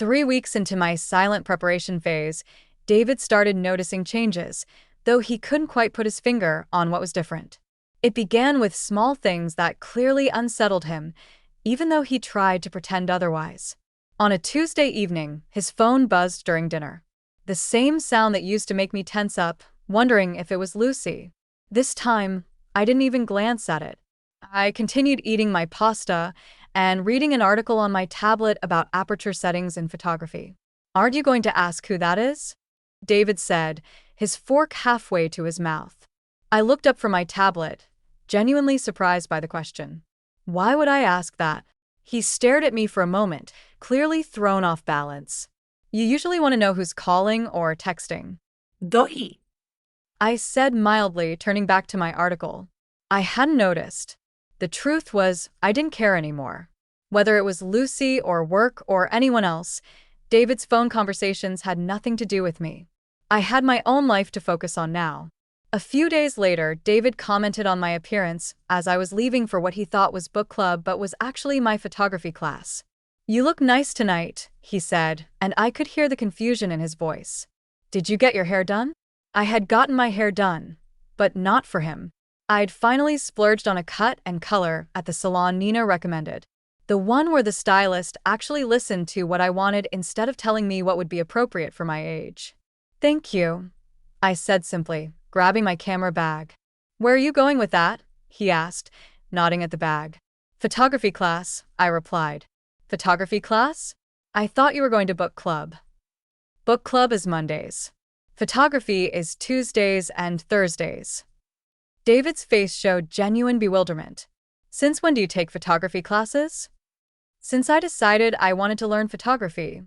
3 weeks into my silent preparation phase, David started noticing changes, though he couldn't quite put his finger on what was different. It began with small things that clearly unsettled him, even though he tried to pretend otherwise. On a Tuesday evening, his phone buzzed during dinner. The same sound that used to make me tense up, wondering if it was Lucy. This time, I didn't even glance at it. I continued eating my pasta and reading an article on my tablet about aperture settings in photography. "Aren't you going to ask who that is?" David said, his fork halfway to his mouth. I looked up from my tablet, genuinely surprised by the question. Why would I ask that? He stared at me for a moment, clearly thrown off balance. "You usually want to know who's calling or texting." Dohi. I said mildly, turning back to my article. I hadn't noticed. The truth was, I didn't care anymore. Whether it was Lucy or work or anyone else, David's phone conversations had nothing to do with me. I had my own life to focus on now. A few days later, David commented on my appearance as I was leaving for what he thought was book club but was actually my photography class. "You look nice tonight," he said, and I could hear the confusion in his voice. "Did you get your hair done?" I had gotten my hair done, but not for him. I'd finally splurged on a cut and color at the salon Nina recommended. The one where the stylist actually listened to what I wanted instead of telling me what would be appropriate for my age. "Thank you," I said simply, grabbing my camera bag. "Where are you going with that?" he asked, nodding at the bag. "Photography class," I replied. "Photography class? I thought you were going to book club." "Book club is Mondays. Photography is Tuesdays and Thursdays." David's face showed genuine bewilderment. "Since when do you take photography classes?" "Since I decided I wanted to learn photography,"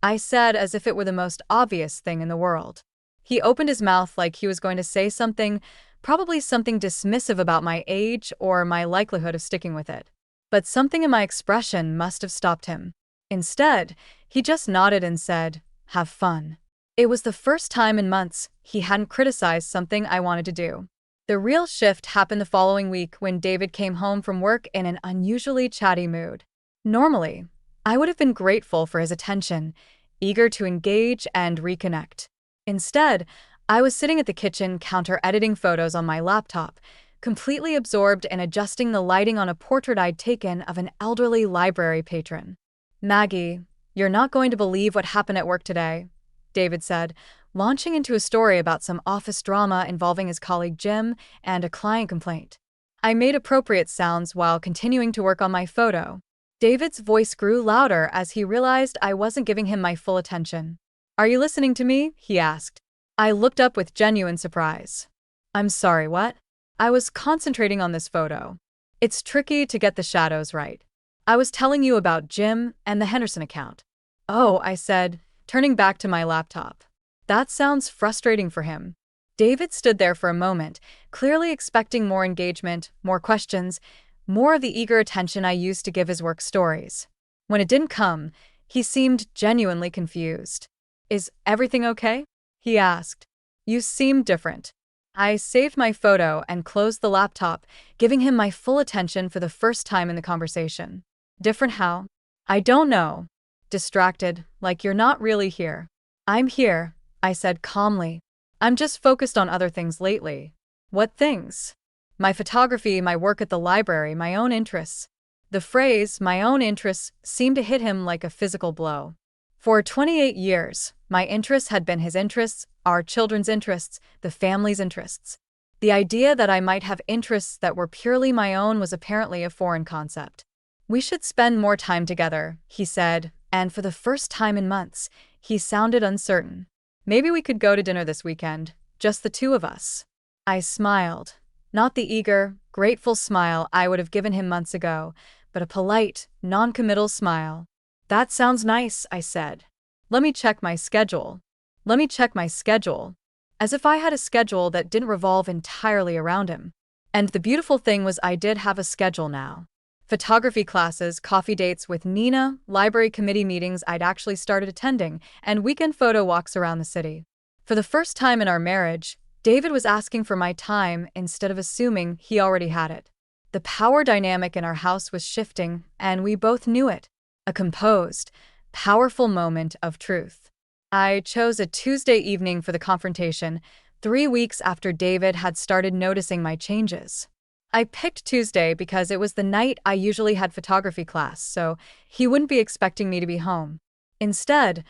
I said as if it were the most obvious thing in the world. He opened his mouth like he was going to say something, probably something dismissive about my age or my likelihood of sticking with it. But something in my expression must have stopped him. Instead, he just nodded and said, "Have fun." It was the first time in months he hadn't criticized something I wanted to do. The real shift happened the following week when David came home from work in an unusually chatty mood. Normally, I would have been grateful for his attention, eager to engage and reconnect. Instead, I was sitting at the kitchen counter editing photos on my laptop, completely absorbed in adjusting the lighting on a portrait I'd taken of an elderly library patron. "Maggie, you're not going to believe what happened at work today," David said, launching into a story about some office drama involving his colleague Jim and a client complaint. I made appropriate sounds while continuing to work on my photo. David's voice grew louder as he realized I wasn't giving him my full attention. "Are you listening to me?" he asked. I looked up with genuine surprise. "I'm sorry, what?" "I was concentrating on this photo. It's tricky to get the shadows right. I was telling you about Jim and the Henderson account." "Oh," I said, turning back to my laptop. That sounds frustrating for him. David stood there for a moment, clearly expecting more engagement, more questions, more of the eager attention I used to give his work stories. When it didn't come, he seemed genuinely confused. "Is everything okay?" he asked. "You seem different." I saved my photo and closed the laptop, giving him my full attention for the first time in the conversation. "Different how?" "I don't know." Distracted, like you're not really here. "I'm here," I said calmly. "I'm just focused on other things lately." "What things?" "My photography, my work at the library, my own interests." The phrase, "my own interests," seemed to hit him like a physical blow. For 28 years, my interests had been his interests, our children's interests, the family's interests. The idea that I might have interests that were purely my own was apparently a foreign concept. "We should spend more time together," he said, and for the first time in months, he sounded uncertain. "Maybe we could go to dinner this weekend, just the two of us." I smiled. Not the eager, grateful smile I would have given him months ago, but a polite, non-committal smile. "That sounds nice," I said. "Let me check my schedule." "Let me check my schedule." As if I had a schedule that didn't revolve entirely around him. And the beautiful thing was I did have a schedule now. Photography classes, coffee dates with Nina, library committee meetings I'd actually started attending, and weekend photo walks around the city. For the first time in our marriage, David was asking for my time instead of assuming he already had it. The power dynamic in our house was shifting, and we both knew it. A composed, powerful moment of truth. I chose a Tuesday evening for the confrontation, 3 weeks after David had started noticing my changes. I picked Tuesday because it was the night I usually had photography class, so he wouldn't be expecting me to be home. Instead,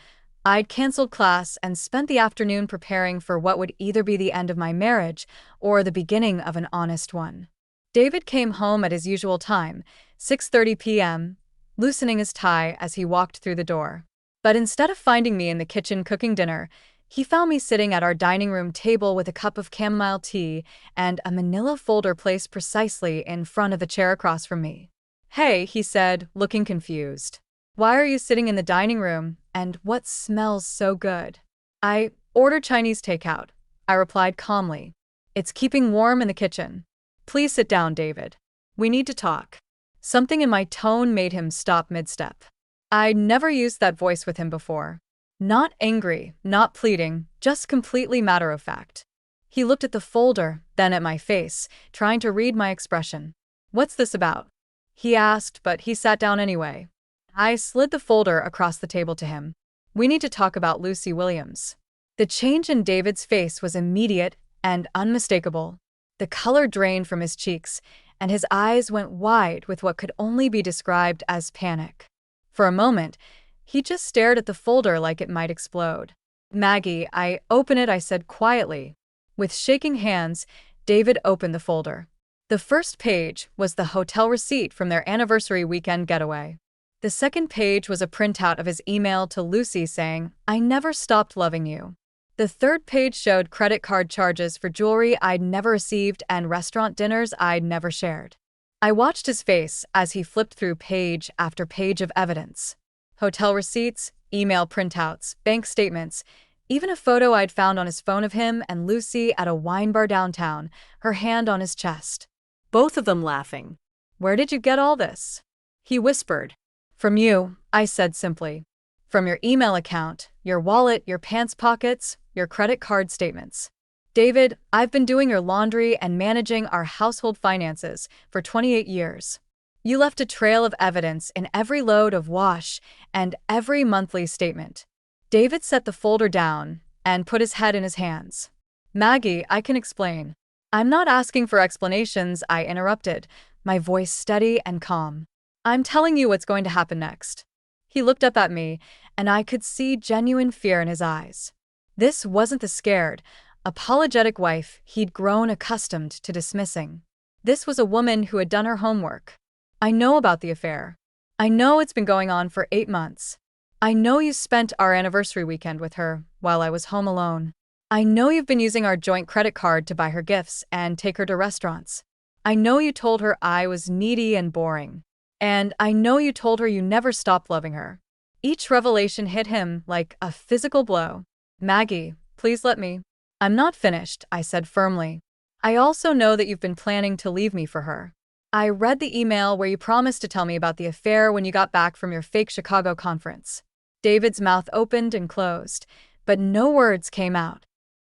I'd canceled class and spent the afternoon preparing for what would either be the end of my marriage or the beginning of an honest one. David came home at his usual time, 6:30 p.m., loosening his tie as he walked through the door. But instead of finding me in the kitchen cooking dinner, he found me sitting at our dining room table with a cup of chamomile tea and a manila folder placed precisely in front of the chair across from me. "Hey," he said, looking confused. "Why are you sitting in the dining room, and what smells so good?" "I ordered Chinese takeout," I replied calmly. "It's keeping warm in the kitchen." "Please sit down, David. We need to talk." Something in my tone made him stop mid-step. I'd never used that voice with him before. Not angry, not pleading, just completely matter-of-fact. He looked at the folder, then at my face, trying to read my expression. "What's this about?" he asked, but he sat down anyway. I slid the folder across the table to him. "We need to talk about Lucy Williams." The change in David's face was immediate and unmistakable. The color drained from his cheeks, and his eyes went wide with what could only be described as panic. For a moment, he just stared at the folder like it might explode. "Maggie, open it," I said quietly. With shaking hands, David opened the folder. The first page was the hotel receipt from their anniversary weekend getaway. The second page was a printout of his email to Lucy saying, "I never stopped loving you." The third page showed credit card charges for jewelry I'd never received and restaurant dinners I'd never shared. I watched his face as he flipped through page after page of evidence. Hotel receipts, email printouts, bank statements, even a photo I'd found on his phone of him and Lucy at a wine bar downtown, her hand on his chest. Both of them laughing. "Where did you get all this?" he whispered. "From you," I said simply. "From your email account, your wallet, your pants pockets, your credit card statements. David, I've been doing your laundry and managing our household finances for 28 years. You left a trail of evidence in every load of wash and every monthly statement." David set the folder down and put his head in his hands. "Maggie, I can explain." "I'm not asking for explanations," I interrupted, my voice steady and calm. "I'm telling you what's going to happen next." He looked up at me, and I could see genuine fear in his eyes. This wasn't the scared, apologetic wife he'd grown accustomed to dismissing. This was a woman who had done her homework. "I know about the affair. I know it's been going on for 8 months. I know you spent our anniversary weekend with her while I was home alone. I know you've been using our joint credit card to buy her gifts and take her to restaurants. I know you told her I was needy and boring. And I know you told her you never stopped loving her." Each revelation hit him like a physical blow. "Maggie, please let me." "I'm not finished," I said firmly. "I also know that you've been planning to leave me for her. I read the email where you promised to tell me about the affair when you got back from your fake Chicago conference." David's mouth opened and closed, but no words came out.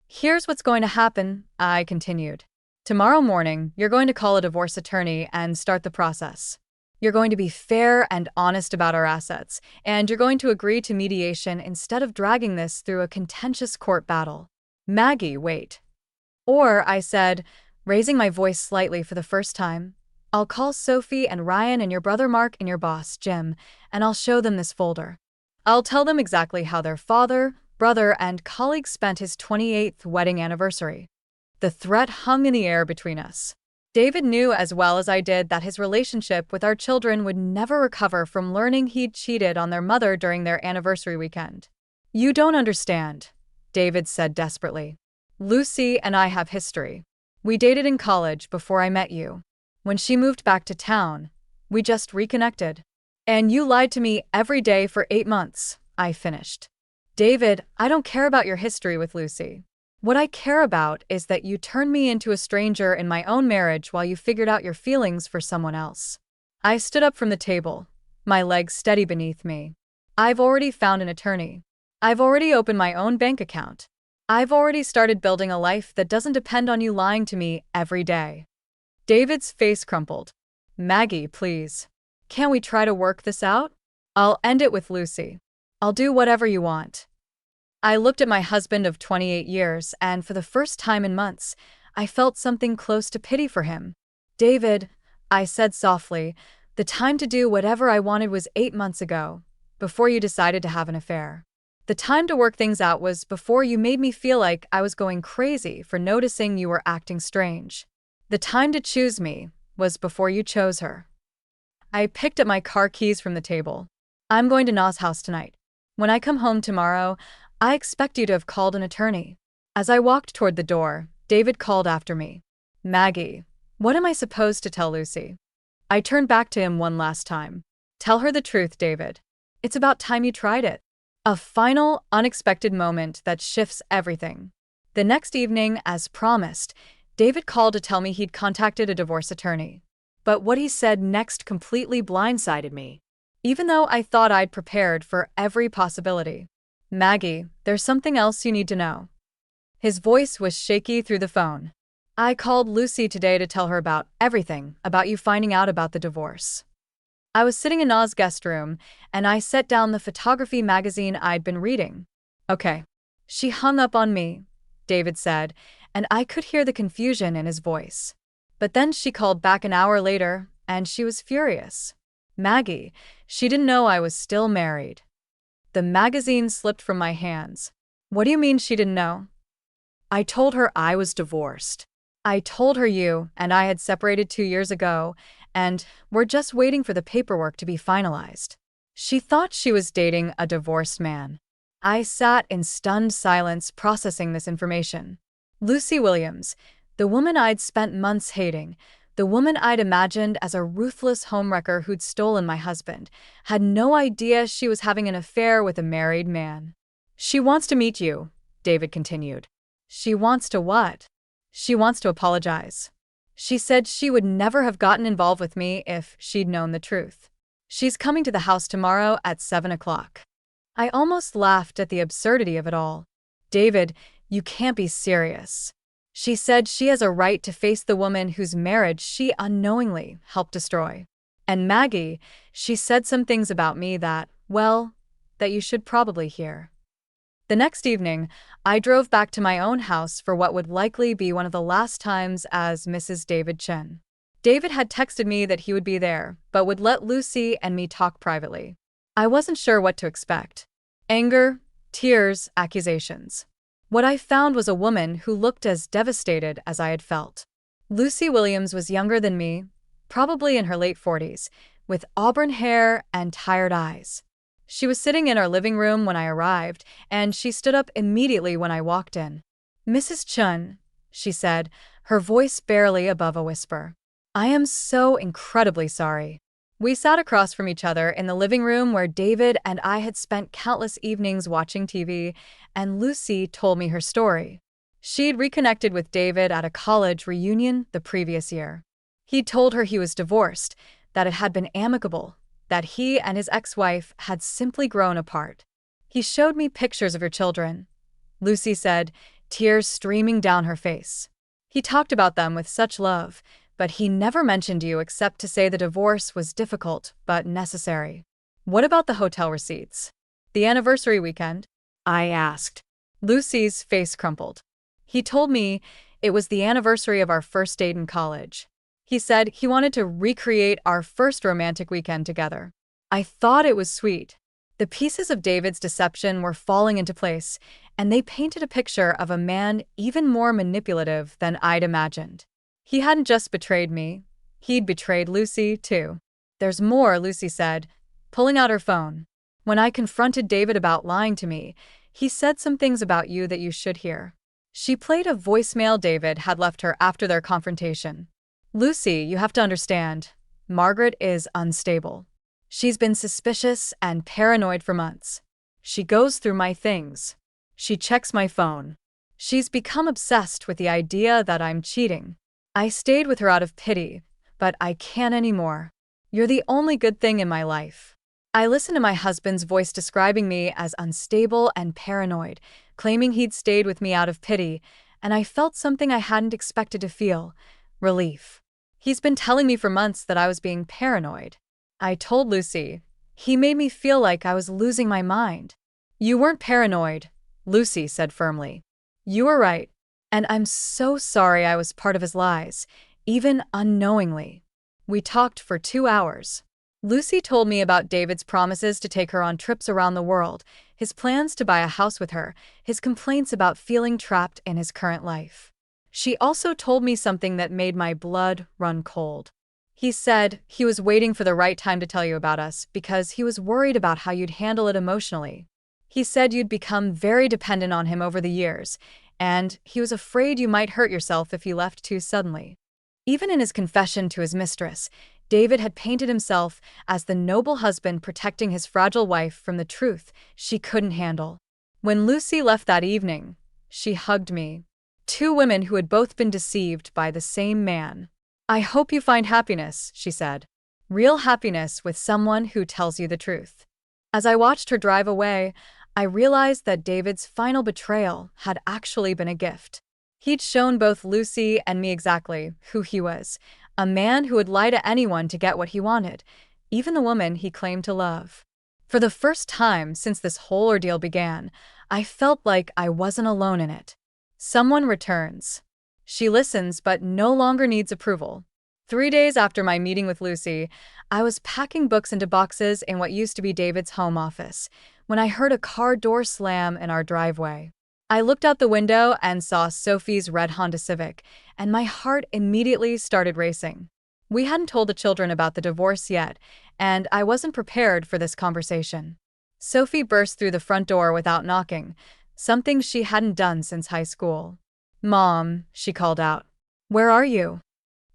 "Here's what's going to happen," I continued. "Tomorrow morning, you're going to call a divorce attorney and start the process. You're going to be fair and honest about our assets, and you're going to agree to mediation instead of dragging this through a contentious court battle." "Maggie, wait." "Or," I said, raising my voice slightly for the first time, "I'll call Sophie and Ryan and your brother Mark and your boss, Jim, and I'll show them this folder. I'll tell them exactly how their father, brother, and colleague spent his 28th wedding anniversary." The threat hung in the air between us. David knew as well as I did that his relationship with our children would never recover from learning he'd cheated on their mother during their anniversary weekend. "You don't understand," David said desperately. "Lucy and I have history. We dated in college before I met you. When she moved back to town, we just reconnected. And you lied to me every day for 8 months, I finished. "David, I don't care about your history with Lucy. What I care about is that you turned me into a stranger in my own marriage while you figured out your feelings for someone else." I stood up from the table, my legs steady beneath me. "I've already found an attorney. I've already opened my own bank account. I've already started building a life that doesn't depend on you lying to me every day." David's face crumpled. "Maggie, please. Can't we try to work this out? I'll end it with Lucy. I'll do whatever you want. I looked at my husband of 28 years, and for the first time in months, I felt something close to pity for him. David, I said softly, the time to do whatever I wanted was 8 months ago, before you decided to have an affair. The time to work things out was before you made me feel like I was going crazy for noticing you were acting strange. The time to choose me was before you chose her. I picked up my car keys from the table. I'm going to Na's house tonight. When I come home tomorrow, I expect you to have called an attorney. As I walked toward the door, David called after me. Maggie, what am I supposed to tell Lucy? I turned back to him one last time. Tell her the truth, David. It's about time you tried it. A final, unexpected moment that shifts everything. The next evening, as promised, David called to tell me he'd contacted a divorce attorney. But what he said next completely blindsided me, even though I thought I'd prepared for every possibility. Maggie, there's something else you need to know. His voice was shaky through the phone. I called Lucy today to tell her about everything, about you finding out about the divorce. I was sitting in Na's guest room, and I set down the photography magazine I'd been reading. Okay. She hung up on me, David said, and I could hear the confusion in his voice. But then she called back an hour later, and she was furious. Maggie, she didn't know I was still married. The magazine slipped from my hands. What do you mean she didn't know? I told her I was divorced. I told her you and I had separated 2 years ago, and we're just waiting for the paperwork to be finalized. She thought she was dating a divorced man. I sat in stunned silence processing this information. Lucy Williams, the woman I'd spent months hating, the woman I'd imagined as a ruthless homewrecker who'd stolen my husband, had no idea she was having an affair with a married man. She wants to meet you, David continued. She wants to what? She wants to apologize. She said she would never have gotten involved with me if she'd known the truth. She's coming to the house tomorrow at 7 o'clock. I almost laughed at the absurdity of it all. David, you can't be serious. She said she has a right to face the woman whose marriage she unknowingly helped destroy. And Maggie, she said some things about me that, well, that you should probably hear. The next evening, I drove back to my own house for what would likely be one of the last times as Mrs. David Chen. David had texted me that he would be there, but would let Lucy and me talk privately. I wasn't sure what to expect. Anger, tears, accusations. What I found was a woman who looked as devastated as I had felt. Lucy Williams was younger than me, probably in her late 40s, with auburn hair and tired eyes. She was sitting in our living room when I arrived, and she stood up immediately when I walked in. Mrs. Chun, she said, her voice barely above a whisper. I am so incredibly sorry. We sat across from each other in the living room where David and I had spent countless evenings watching TV, and Lucy told me her story. She'd reconnected with David at a college reunion the previous year. He'd told her he was divorced, that it had been amicable, that he and his ex-wife had simply grown apart. He showed me pictures of your children, Lucy said, tears streaming down her face. He talked about them with such love, but he never mentioned you except to say the divorce was difficult but necessary. What about the hotel receipts? The anniversary weekend? I asked. Lucy's face crumpled. He told me it was the anniversary of our first date in college. He said he wanted to recreate our first romantic weekend together. I thought it was sweet. The pieces of David's deception were falling into place, and they painted a picture of a man even more manipulative than I'd imagined. He hadn't just betrayed me, he'd betrayed Lucy, too. There's more, Lucy said, pulling out her phone. When I confronted David about lying to me, he said some things about you that you should hear. She played a voicemail David had left her after their confrontation. Lucy, you have to understand, Margaret is unstable. She's been suspicious and paranoid for months. She goes through my things. She checks my phone. She's become obsessed with the idea that I'm cheating. I stayed with her out of pity, but I can't anymore. You're the only good thing in my life. I listened to my husband's voice describing me as unstable and paranoid, claiming he'd stayed with me out of pity, and I felt something I hadn't expected to feel, relief. He's been telling me for months that I was being paranoid. I told Lucy, He made me feel like I was losing my mind. You weren't paranoid, Lucy said firmly. You were right. And I'm so sorry I was part of his lies, even unknowingly. We talked for 2 hours. Lucy told me about David's promises to take her on trips around the world, his plans to buy a house with her, his complaints about feeling trapped in his current life. She also told me something that made my blood run cold. He said he was waiting for the right time to tell you about us because he was worried about how you'd handle it emotionally. He said you'd become very dependent on him over the years, and he was afraid you might hurt yourself if you left too suddenly. Even in his confession to his mistress, David had painted himself as the noble husband protecting his fragile wife from the truth she couldn't handle. When Lucy left that evening, she hugged me. Two women who had both been deceived by the same man. I hope you find happiness, she said. Real happiness with someone who tells you the truth. As I watched her drive away, I realized that David's final betrayal had actually been a gift. He'd shown both Lucy and me exactly who he was, a man who would lie to anyone to get what he wanted, even the woman he claimed to love. For the first time since this whole ordeal began, I felt like I wasn't alone in it. Someone returns. She listens but no longer needs approval. 3 days after my meeting with Lucy, I was packing books into boxes in what used to be David's home office when I heard a car door slam in our driveway. I looked out the window and saw Sophie's red Honda Civic, and my heart immediately started racing. We hadn't told the children about the divorce yet, and I wasn't prepared for this conversation. Sophie burst through the front door without knocking, something she hadn't done since high school. Mom, she called out. Where are you?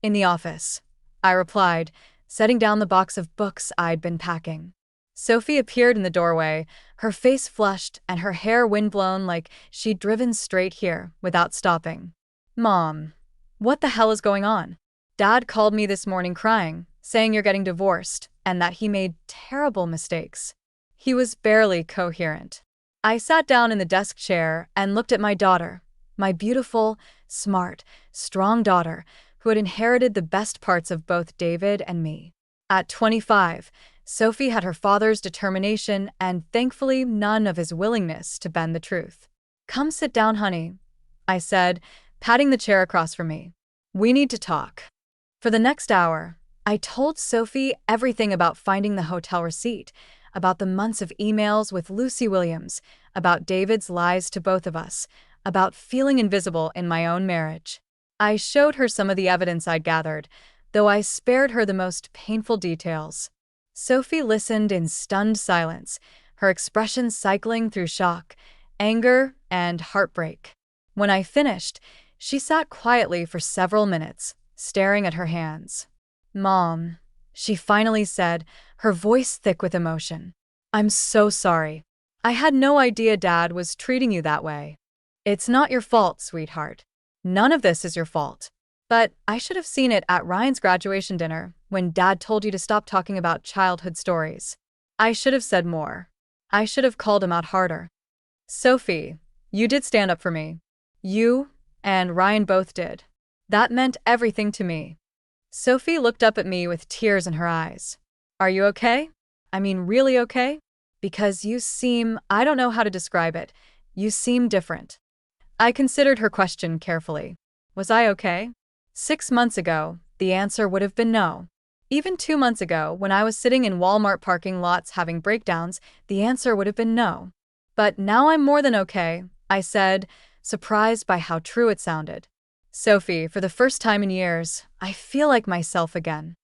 In the office, I replied, setting down the box of books I'd been packing. Sophie appeared in the doorway, her face flushed and her hair windblown like she'd driven straight here without stopping. Mom, what the hell is going on? Dad called me this morning crying, saying you're getting divorced and that he made terrible mistakes. He was barely coherent. I sat down in the desk chair and looked at my daughter, my beautiful, smart, strong daughter, who had inherited the best parts of both David and me. At 25, Sophie had her father's determination and thankfully none of his willingness to bend the truth. Come sit down, honey, I said, patting the chair across from me. We need to talk. For the next hour, I told Sophie everything about finding the hotel receipt, about the months of emails with Lucy Williams, about David's lies to both of us, about feeling invisible in my own marriage. I showed her some of the evidence I'd gathered, though I spared her the most painful details. Sophie listened in stunned silence, her expression cycling through shock, anger, and heartbreak. When I finished, she sat quietly for several minutes, staring at her hands. Mom, she finally said, her voice thick with emotion. I'm so sorry. I had no idea Dad was treating you that way. It's not your fault, sweetheart. None of this is your fault. But I should have seen it at Ryan's graduation dinner when Dad told you to stop talking about childhood stories. I should have said more. I should have called him out harder. Sophie, you did stand up for me. You and Ryan both did. That meant everything to me. Sophie looked up at me with tears in her eyes. Are you okay? I mean, really okay? Because you seem, I don't know how to describe it, you seem different. I considered her question carefully. Was I okay? 6 months ago, the answer would have been no. Even 2 months ago, when I was sitting in Walmart parking lots having breakdowns, the answer would have been no. But now I'm more than okay, I said, surprised by how true it sounded. Sophie, for the first time in years, I feel like myself again.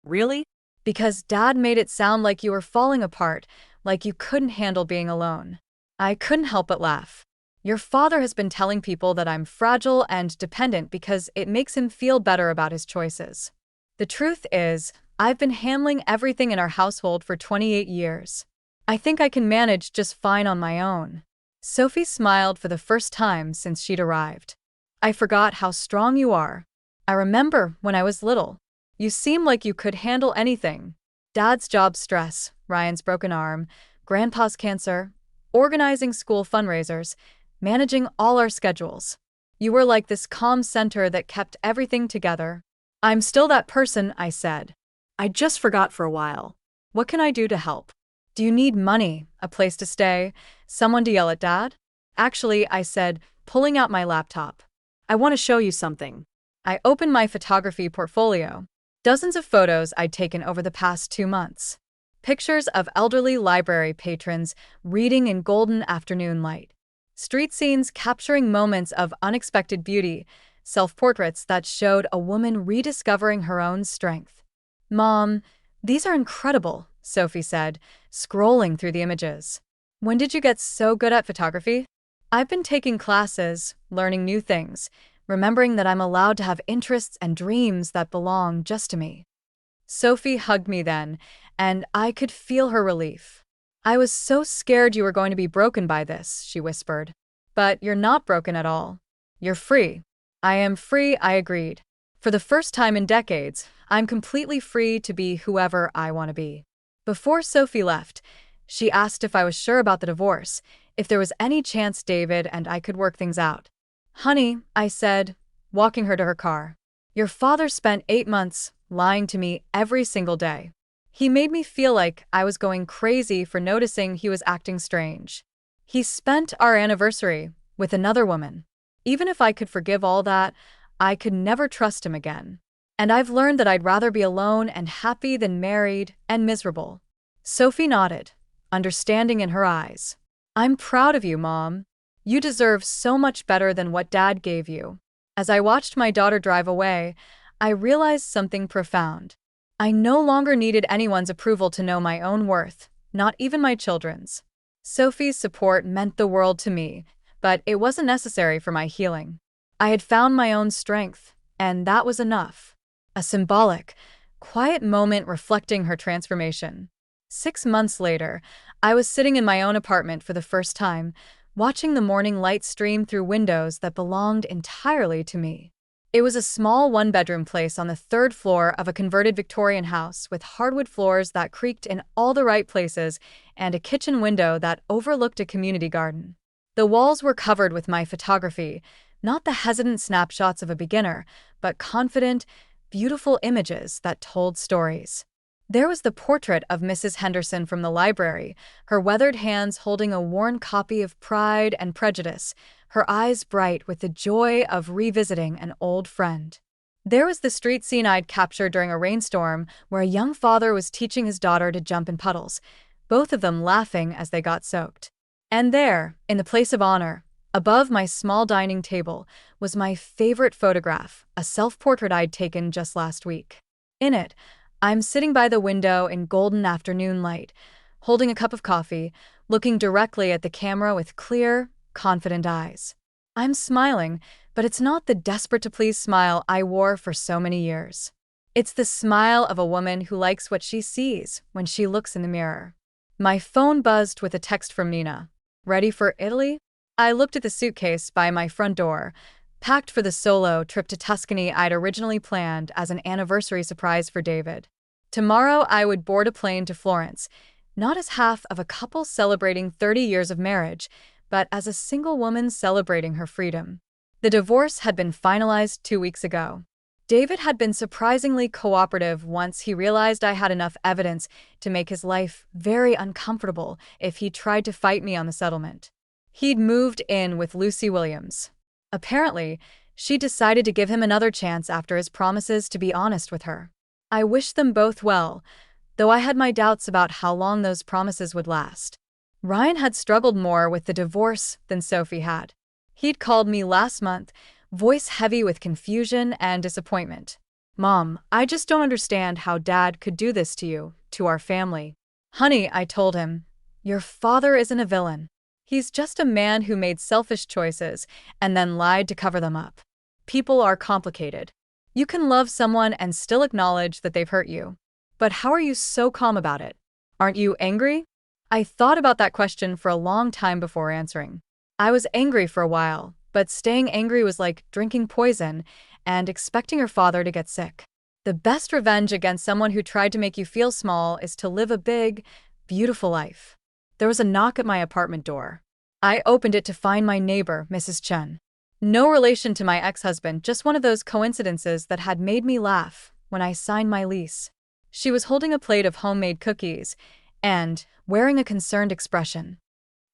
Really? Because Dad made it sound like you were falling apart, like you couldn't handle being alone. I couldn't help but laugh. Your father has been telling people that I'm fragile and dependent because it makes him feel better about his choices. The truth is, I've been handling everything in our household for 28 years. I think I can manage just fine on my own. Sophie smiled for the first time since she'd arrived. I forgot how strong you are. I remember when I was little. You seemed like you could handle anything. Dad's job stress, Ryan's broken arm, Grandpa's cancer, organizing school fundraisers, managing all our schedules. You were like this calm center that kept everything together. I'm still that person, I said. I just forgot for a while. What can I do to help? Do you need money, a place to stay, someone to yell at Dad? Actually, I said, pulling out my laptop. I want to show you something. I opened my photography portfolio. Dozens of photos I'd taken over the past 2 months. Pictures of elderly library patrons reading in golden afternoon light. Street scenes capturing moments of unexpected beauty. Self-portraits that showed a woman rediscovering her own strength. Mom, these are incredible, Sophie said, scrolling through the images. When did you get so good at photography? I've been taking classes, learning new things, remembering that I'm allowed to have interests and dreams that belong just to me. Sophie hugged me then, and I could feel her relief. I was so scared you were going to be broken by this, she whispered. But you're not broken at all. You're free. I am free, I agreed. For the first time in decades, I'm completely free to be whoever I want to be. Before Sophie left, she asked if I was sure about the divorce, if there was any chance David and I could work things out. Honey, I said, walking her to her car. Your father spent 8 months lying to me every single day. He made me feel like I was going crazy for noticing he was acting strange. He spent our anniversary with another woman. Even if I could forgive all that, I could never trust him again. And I've learned that I'd rather be alone and happy than married and miserable. Sophie nodded, understanding in her eyes. I'm proud of you, Mom. You deserve so much better than what Dad gave you. As I watched my daughter drive away, I realized something profound. I no longer needed anyone's approval to know my own worth, not even my children's. Sophie's support meant the world to me, but it wasn't necessary for my healing. I had found my own strength, and that was enough. A symbolic, quiet moment reflecting her transformation. 6 months later, I was sitting in my own apartment for the first time, watching the morning light stream through windows that belonged entirely to me. It was a small one-bedroom place on the 3rd floor of a converted Victorian house with hardwood floors that creaked in all the right places and a kitchen window that overlooked a community garden. The walls were covered with my photography, not the hesitant snapshots of a beginner, but confident, beautiful images that told stories. There was the portrait of Mrs. Henderson from the library, her weathered hands holding a worn copy of Pride and Prejudice, her eyes bright with the joy of revisiting an old friend. There was the street scene I'd captured during a rainstorm where a young father was teaching his daughter to jump in puddles, both of them laughing as they got soaked. And there, in the place of honor, above my small dining table, was my favorite photograph, a self-portrait I'd taken just last week. In it, I'm sitting by the window in golden afternoon light, holding a cup of coffee, looking directly at the camera with clear, confident eyes. I'm smiling, but it's not the desperate-to-please smile I wore for so many years. It's the smile of a woman who likes what she sees when she looks in the mirror. My phone buzzed with a text from Nina. Ready for Italy? I looked at the suitcase by my front door, packed for the solo trip to Tuscany I'd originally planned as an anniversary surprise for David. Tomorrow I would board a plane to Florence, not as half of a couple celebrating 30 years of marriage, but as a single woman celebrating her freedom. The divorce had been finalized 2 weeks ago. David had been surprisingly cooperative once he realized I had enough evidence to make his life very uncomfortable if he tried to fight me on the settlement. He'd moved in with Lucy Williams. Apparently, she decided to give him another chance after his promises to be honest with her. I wished them both well, though I had my doubts about how long those promises would last. Ryan had struggled more with the divorce than Sophie had. He'd called me last month, voice heavy with confusion and disappointment. Mom, I just don't understand how Dad could do this to you, to our family. Honey, I told him, your father isn't a villain. He's just a man who made selfish choices and then lied to cover them up. People are complicated. You can love someone and still acknowledge that they've hurt you. But how are you so calm about it? Aren't you angry? I thought about that question for a long time before answering. I was angry for a while, but staying angry was like drinking poison and expecting your father to get sick. The best revenge against someone who tried to make you feel small is to live a big, beautiful life. There was a knock at my apartment door. I opened it to find my neighbor, Mrs. Chen. No relation to my ex-husband, just one of those coincidences that had made me laugh when I signed my lease. She was holding a plate of homemade cookies, and wearing a concerned expression.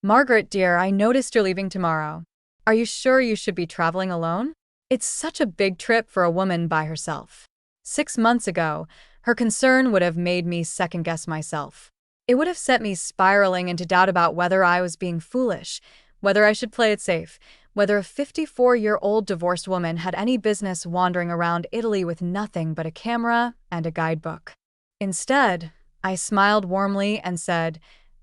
"Margaret, dear, I noticed you're leaving tomorrow. Are you sure you should be traveling alone? It's such a big trip for a woman by herself." 6 months ago, her concern would have made me second-guess myself. It would have set me spiraling into doubt about whether I was being foolish, whether I should play it safe, whether a 54-year-old divorced woman had any business wandering around Italy with nothing but a camera and a guidebook. Instead, I smiled warmly and said,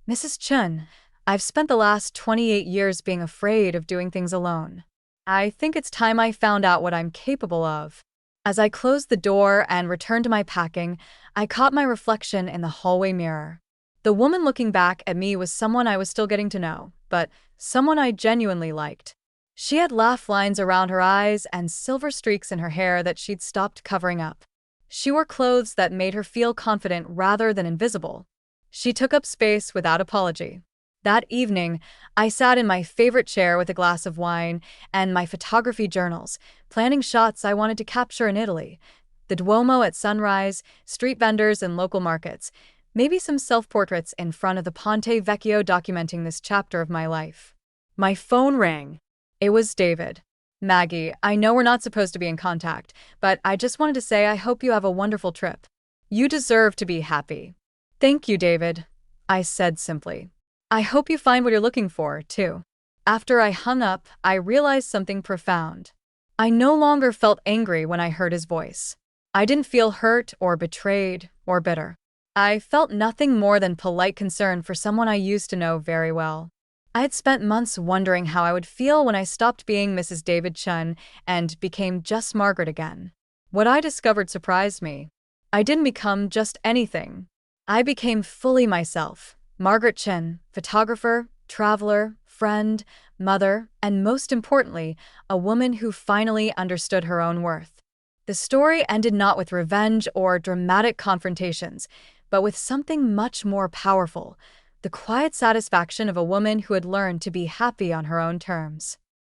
"Mrs. Chun, I've spent the last 28 years being afraid of doing things alone. I think it's time I found out what I'm capable of." As I closed the door and returned to my packing, I caught my reflection in the hallway mirror. The woman looking back at me was someone I was still getting to know, but someone I genuinely liked. She had laugh lines around her eyes and silver streaks in her hair that she'd stopped covering up. She wore clothes that made her feel confident rather than invisible. She took up space without apology. That evening, I sat in my favorite chair with a glass of wine and my photography journals, planning shots I wanted to capture in Italy. The Duomo at sunrise, street vendors in local markets, maybe some self-portraits in front of the Ponte Vecchio documenting this chapter of my life. My phone rang. It was David. "Maggie, I know we're not supposed to be in contact, but I just wanted to say I hope you have a wonderful trip. You deserve to be happy." "Thank you, David," I said simply. "I hope you find what you're looking for, too." After I hung up, I realized something profound. I no longer felt angry when I heard his voice. I didn't feel hurt or betrayed or bitter. I felt nothing more than polite concern for someone I used to know very well. I had spent months wondering how I would feel when I stopped being Mrs. David Chun and became just Margaret again. What I discovered surprised me. I didn't become just anything. I became fully myself, Margaret Chun, photographer, traveler, friend, mother, and most importantly, a woman who finally understood her own worth. The story ended not with revenge or dramatic confrontations, but with something much more powerful: the quiet satisfaction of a woman who had learned to be happy on her own terms.